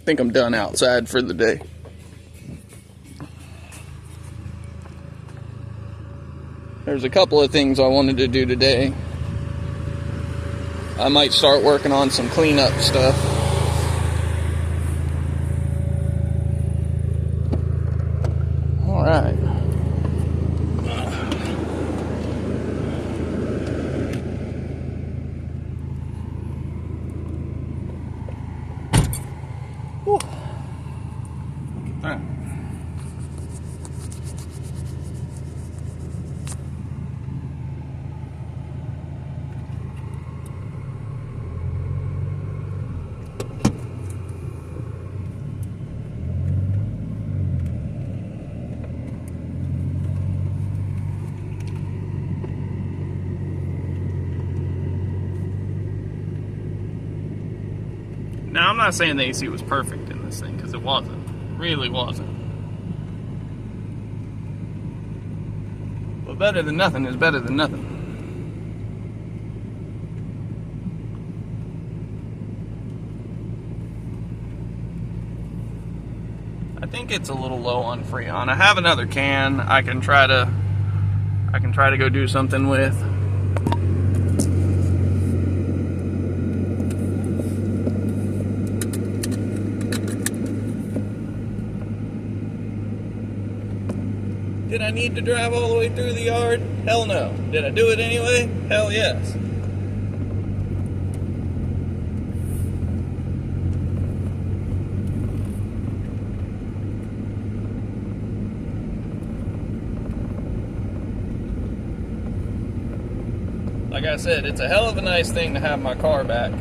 done outside for the day. There's a couple of things I wanted to do today. I might start working on some cleanup stuff. All right. Whew. Look at that. Now, I'm not saying the AC was perfect in this thing, because it wasn't. It really wasn't. But better than nothing is better than nothing. I think it's a little low on Freon. I have another can I can try to go do something with. Did I need to drive all the way through the yard? Hell no. Did I do it anyway? Hell yes. Like I said, it's a hell of a nice thing to have my car back.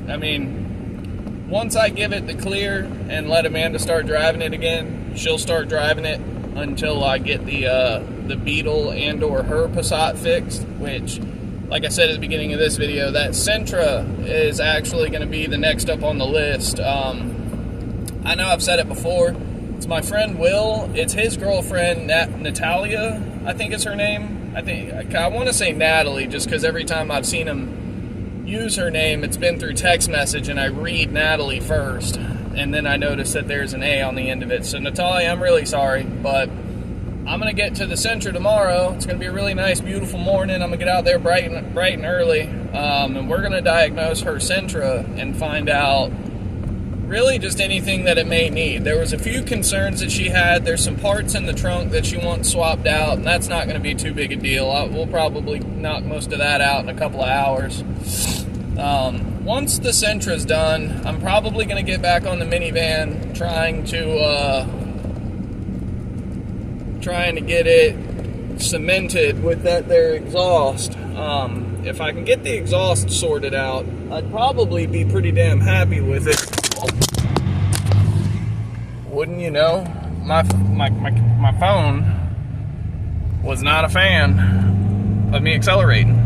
I mean, once I give it the clear and let Amanda start driving it again, she'll start driving it until I get the Beetle and or her Passat fixed, which, like I said at the beginning of this video, that Sentra is actually going to be the next up on the list. I know I've said it before. It's my friend Will. It's his girlfriend, Natalia, I think is her name. I want to say Natalie, just because every time I've seen him use her name, it's been through text message, and I read Natalie first, and then I notice that there's an A on the end of it. So Natalia, I'm really sorry, but I'm going to get to the Sentra tomorrow. It's going to be a really nice, beautiful morning. I'm going to get out there bright and early, and we're going to diagnose her Sentra and find out really just anything that it may need. There was a few concerns that she had. There's some parts in the trunk that she wants swapped out, and that's not going to be too big a deal. We'll probably knock most of that out in a couple of hours. Once the Sentra's done, I'm probably going to get back on the minivan, trying to get it cemented with that there exhaust. If I can get the exhaust sorted out, I'd probably be pretty damn happy with it. Wouldn't you know, my phone was not a fan of me accelerating.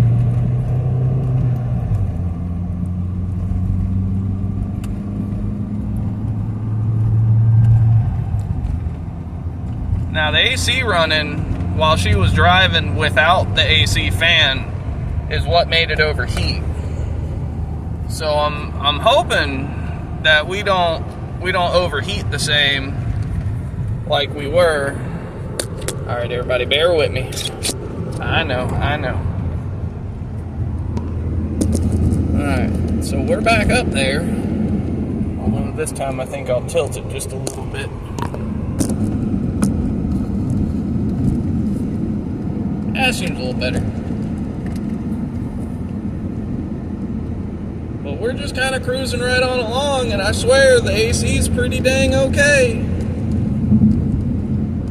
Now, the AC running while she was driving without the AC fan is what made it overheat. So I'm hoping that we don't overheat the same like we were. All right, everybody, bear with me. I know. All right, so we're back up there. Although this time I think I'll tilt it just a little bit. That seems a little better. But we're just kind of cruising right on along, and I swear the AC's pretty dang okay.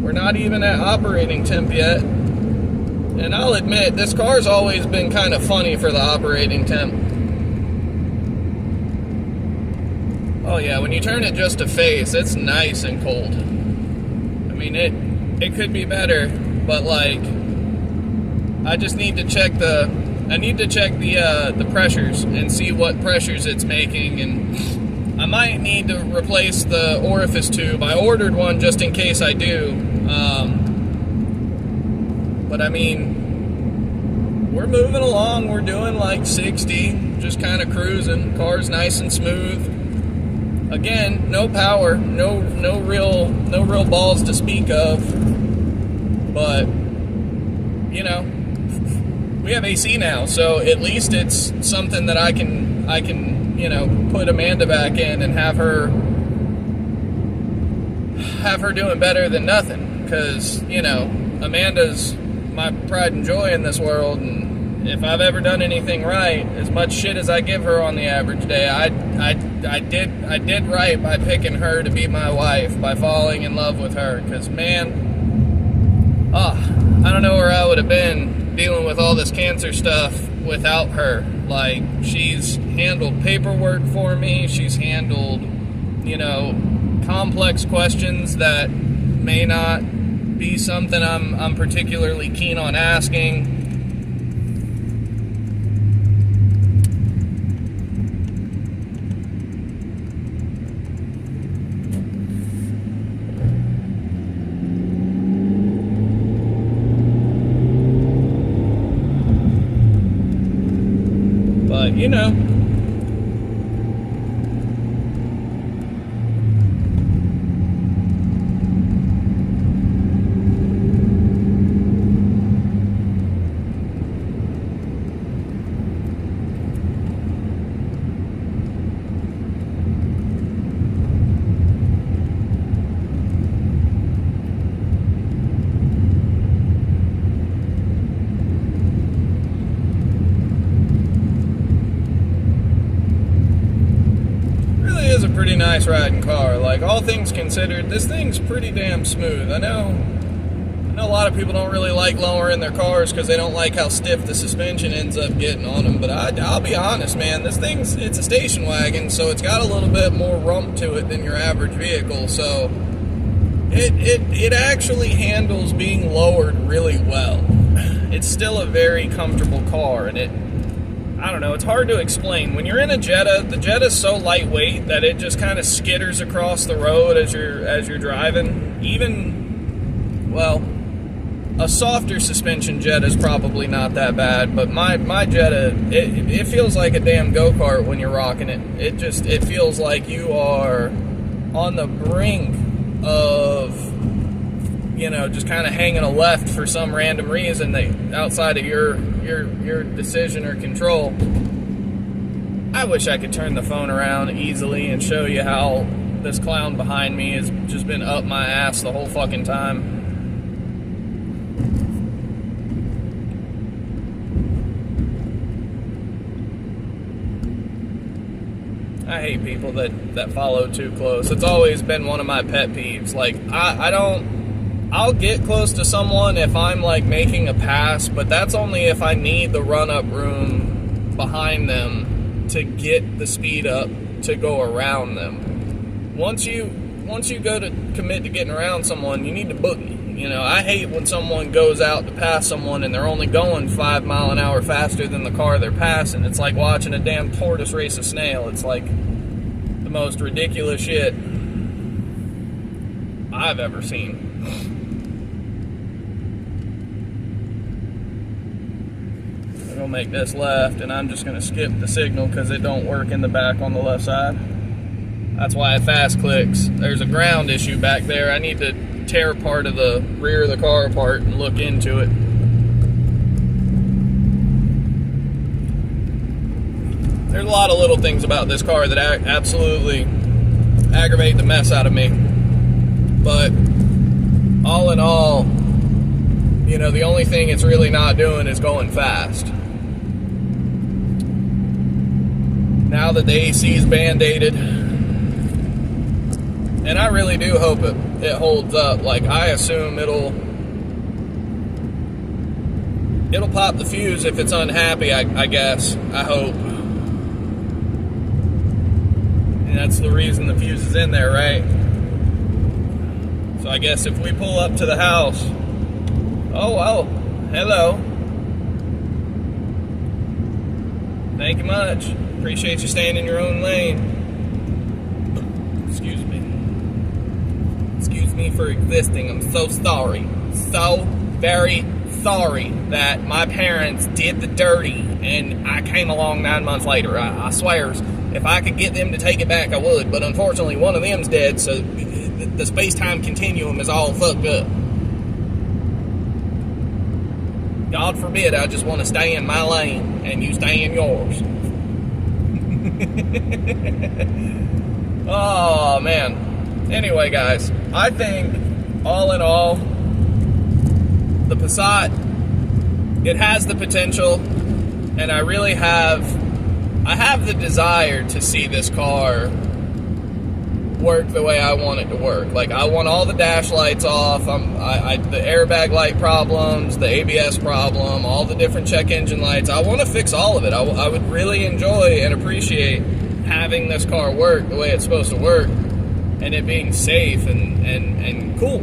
We're not even at operating temp yet. And I'll admit, this car's always been kind of funny for the operating temp. Oh yeah, when you turn it just to face, it's nice and cold. I mean, it could be better, but like, I just need to check the pressures and see what pressures it's making, and I might need to replace the orifice tube. I ordered one just in case I do, but I mean, we're moving along. We're doing like 60, just kind of cruising. Car's nice and smooth. Again, no power, no real balls to speak of, but you know, we have AC now, so at least it's something that I can, you know, put Amanda back in and have her doing better than nothing, because, you know, Amanda's my pride and joy in this world, and if I've ever done anything right, as much shit as I give her on the average day, I did right by picking her to be my wife, by falling in love with her, because, man, I don't know where I would have been dealing with all this cancer stuff without her. Like, she's handled paperwork for me. She's handled, you know, complex questions that may not be something I'm particularly keen on asking. But, you know. Is a pretty nice riding car. Like, all things considered, this thing's pretty damn smooth. I know a lot of people don't really like lowering their cars because they don't like how stiff the suspension ends up getting on them, but I'll be honest, man, this thing's, it's a station wagon, so it's got a little bit more rump to it than your average vehicle, so it actually handles being lowered really well. It's still a very comfortable car, and I don't know, it's hard to explain. When you're in a Jetta, the Jetta's so lightweight that it just kind of skitters across the road as you're driving. Even, well, a softer suspension Jetta is probably not that bad, but my Jetta, it feels like a damn go-kart when you're rocking it. It feels like you are on the brink of, you know, just kind of hanging a left for some random reason that outside of your decision or control. I wish I could turn the phone around easily and show you how this clown behind me has just been up my ass the whole fucking time. I hate people that follow too close. It's always been one of my pet peeves. Like, I'll get close to someone if I'm like making a pass, but that's only if I need the run-up room behind them to get the speed up to go around them. Once you go to commit to getting around someone, you need to boogie. You know, I hate when someone goes out to pass someone and they're only going 5 miles an hour faster than the car they're passing. It's like watching a damn tortoise race a snail. It's like the most ridiculous shit I've ever seen. I'm gonna make this left, and I'm just gonna skip the signal because it don't work in the back on the left side. That's why it fast clicks. There's a ground issue back there. I need to tear part of the rear of the car apart and look into it. There's a lot of little things about this car that absolutely aggravate the mess out of me. But all in all, you know, the only thing it's really not doing is going fast. Now that the AC is band-aided, and I really do hope it holds up. Like, I assume it'll pop the fuse if it's unhappy, I guess. I hope. And that's the reason the fuse is in there, right? So I guess if we pull up to the house... Oh, hello. Thank you much. Appreciate you staying in your own lane. Excuse me. Excuse me for existing. I'm so sorry. So very sorry that my parents did the dirty and I came along 9 months later. I swears, if I could get them to take it back, I would. But unfortunately, one of them's dead, so the space-time continuum is all fucked up. God forbid I just want to stay in my lane and you stay in yours. Oh, man. Anyway, guys, I think, all in all, the Passat, it has the potential, and I really have the desire to see this car work the way I want it to work. Like, I want all the dash lights off, the airbag light problems, the ABS problem, all the different check engine lights. I want to fix all of it. I would really enjoy and appreciate having this car work the way it's supposed to work, and it being safe and cool.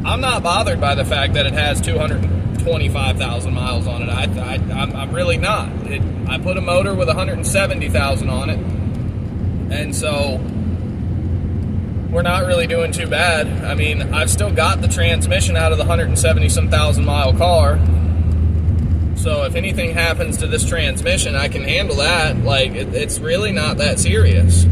I'm not bothered by the fact that it has 225,000 miles on it. I'm really not. I put a motor with 170,000 on it, and so we're not really doing too bad. I mean, I've still got the transmission out of the 170-some thousand mile car. So if anything happens to this transmission, I can handle that. Like, it's really not that serious.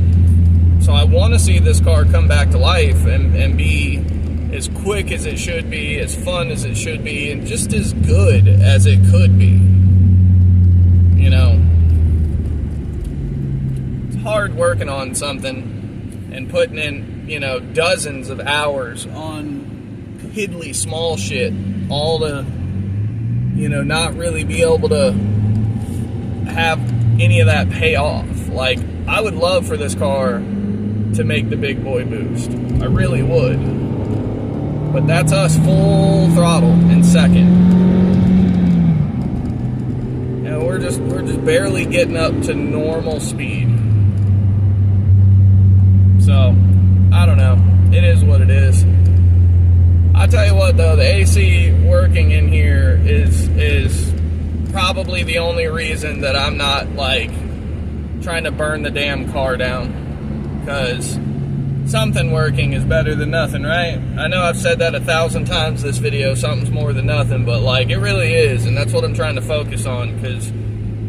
So I want to see this car come back to life and be as quick as it should be, as fun as it should be, and just as good as it could be. You know, it's hard working on something and putting in, you know, dozens of hours on piddly small shit, all to, you know, not really be able to have any of that pay off. Like, I would love for this car to make the big boy boost. I really would. But that's us full throttle in second. You know, we're just barely getting up to normal speed. So, I don't know. It is what it is. I'll tell you what though, the AC working in here is probably the only reason that I'm not, like, trying to burn the damn car down. Because something working is better than nothing, right? I know I've said that 1,000 times this video, something's more than nothing, but like, it really is, and that's what I'm trying to focus on, because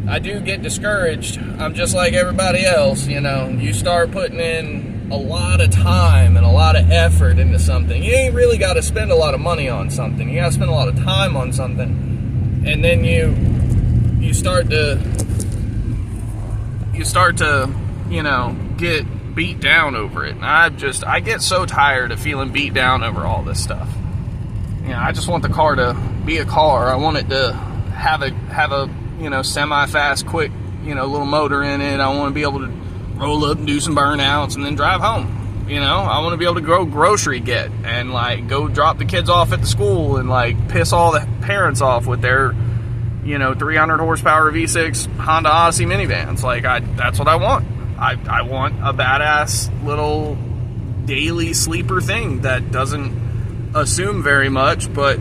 I do get discouraged. I'm just like everybody else, you know. You start putting in a lot of time and a lot of effort into something. You ain't really got to spend a lot of money on something. You got to spend a lot of time on something, and then you start to, you know, get beat down over it. And I get so tired of feeling beat down over all this stuff. You know, I just want the car to be a car. I want it to have a you know, semi-fast, quick, you know, little motor in it. I want to be able to roll up and do some burnouts and then drive home. You know, I want to be able to go grocery get and, like, go drop the kids off at the school and, like, piss all the parents off with their, you know, 300 horsepower V6 Honda Odyssey minivans. Like, that's what I want. I want a badass little daily sleeper thing that doesn't assume very much, but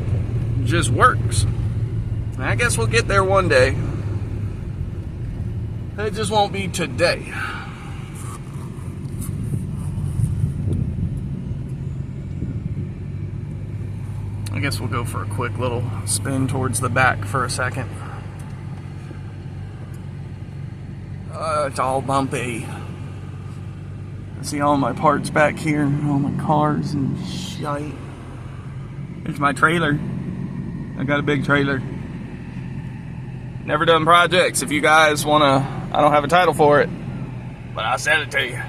just works. And I guess we'll get there one day. It just won't be today. I guess we'll go for a quick little spin towards the back for a second. It's all bumpy. I see all my parts back here, all my cars and shite. There's my trailer. I got a big trailer. Never done projects. If you guys wanna, I don't have a title for it, but I sent it to you.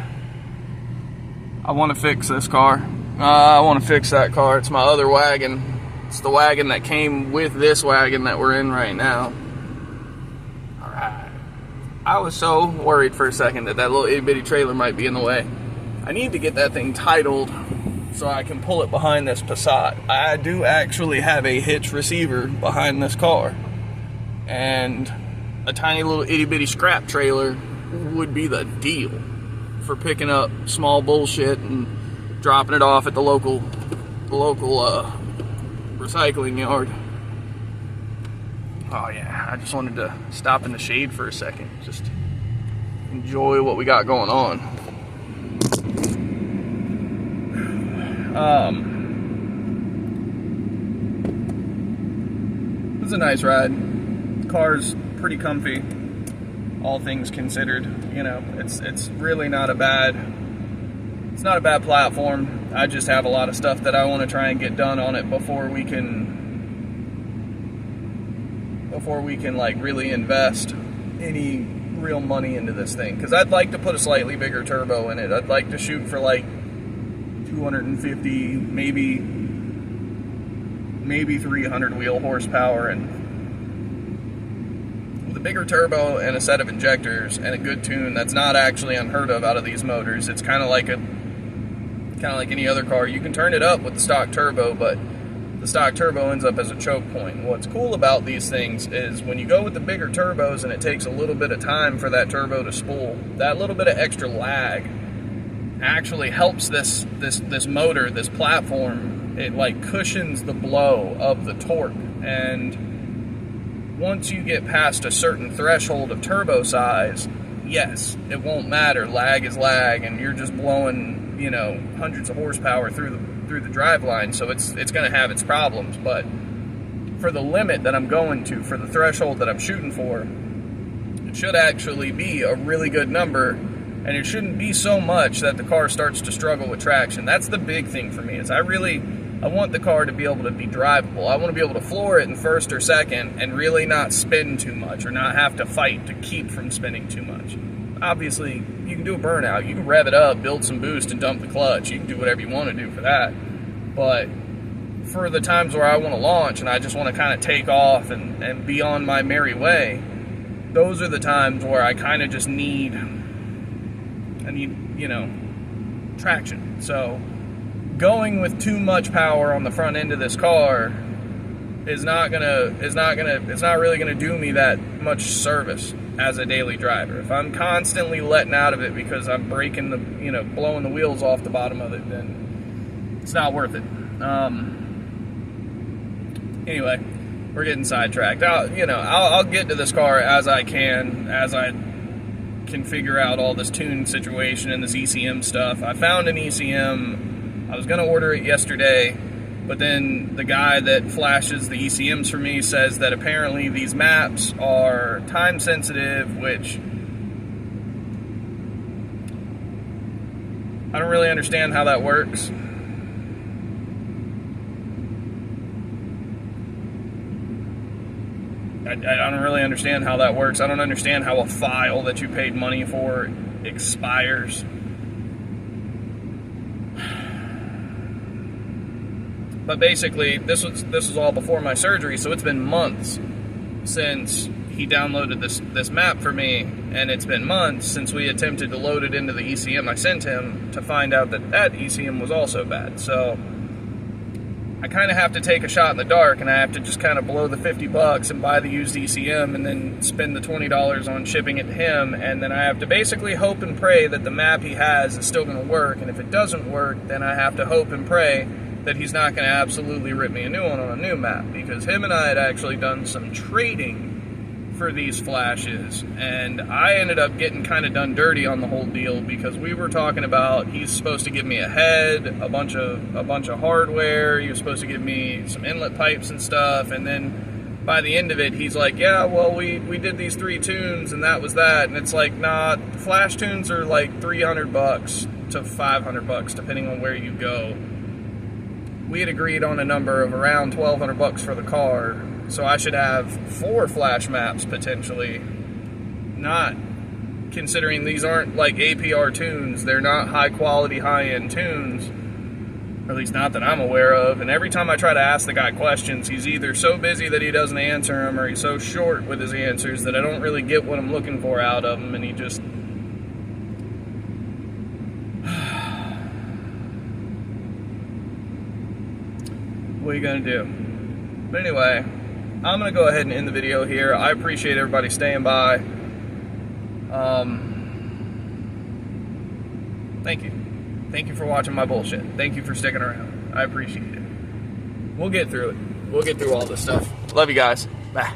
I wanna fix this car. I wanna fix that car. It's my other wagon. It's the wagon that came with this wagon that we're in right now. I was so worried for a second that little itty bitty trailer might be in the way. I need to get that thing titled so I can pull it behind this Passat. I do actually have a hitch receiver behind this car, and a tiny little itty bitty scrap trailer would be the deal for picking up small bullshit and dropping it off at the local recycling yard. Oh yeah, I just wanted to stop in the shade for a second. Just enjoy what we got going on. It was a nice ride. The car's pretty comfy, all things considered. You know, it's really not a bad platform. I just have a lot of stuff that I want to try and get done on it before we can like really invest any real money into this thing, because I'd like to put a slightly bigger turbo in it. I'd like to shoot for like 250, maybe 300 wheel horsepower, and with a bigger turbo and a set of injectors and a good tune, that's not actually unheard of out of these motors. It's kind of like any other car. You can turn it up with the stock turbo, but the stock turbo ends up as a choke point. What's cool about these things is when you go with the bigger turbos and it takes a little bit of time for that turbo to spool, that little bit of extra lag actually helps this motor, this platform. It like cushions the blow of the torque, and once you get past a certain threshold of turbo size, yes, it won't matter. Lag is lag, and you're just blowing, you know, hundreds of horsepower through the drive line, so it's going to have its problems. But for the limit that I'm going to, for the threshold that I'm shooting for, it should actually be a really good number, and it shouldn't be so much that the car starts to struggle with traction. That's the big thing for me, is I want the car to be able to be drivable. I want to be able to floor it in first or second and really not spin too much, or not have to fight to keep from spinning too much. Obviously, you can do a burnout. You can rev it up, build some boost, and dump the clutch. You can do whatever you want to do for that. But for the times where I want to launch and I just want to kind of take off and be on my merry way, those are the times where I kind of just need, you know, traction. So going with too much power on the front end of this car is not really gonna do me that much service as a daily driver. If I'm constantly letting out of it because I'm breaking blowing the wheels off the bottom of it, then it's not worth it. Anyway, we're getting sidetracked. I'll get to this car as I can figure out all this tune situation and this ECM stuff. I found an ECM. I was going to order it yesterday, but then the guy that flashes the ECMs for me says that apparently these maps are time sensitive, which I don't really understand how that works. I don't really understand how that works. I don't understand how a file that you paid money for expires. But basically, this was all before my surgery, so it's been months since he downloaded this map for me, and it's been months since we attempted to load it into the ECM I sent him to find out that ECM was also bad. So I kind of have to take a shot in the dark, and I have to just kind of blow the $50 and buy the used ECM and then spend the $20 on shipping it to him, and then I have to basically hope and pray that the map he has is still going to work, and if it doesn't work, then I have to hope and pray that he's not going to absolutely rip me a new one on a new map, because him and I had actually done some trading for these flashes, and I ended up getting kind of done dirty on the whole deal, because we were talking about he's supposed to give me a head, a bunch of hardware, he was supposed to give me some inlet pipes and stuff, and then by the end of it he's like, yeah, well, we did these 3 tunes and that was that, and it's like, nah, flash tunes are like $300 to $500 depending on where you go. We had agreed on a number of around $1,200 for the car, so I should have 4 flash maps potentially. Not considering these aren't like APR tunes, they're not high quality, high end tunes, or at least not that I'm aware of. And every time I try to ask the guy questions, he's either so busy that he doesn't answer them, or he's so short with his answers that I don't really get what I'm looking for out of him, and he just... What are you gonna do? But anyway, I'm gonna go ahead and end the video here. I appreciate everybody staying by. Thank you. Thank you for watching my bullshit. Thank you for sticking around. I appreciate it. We'll get through it. We'll get through all this stuff. Love you guys. Bye.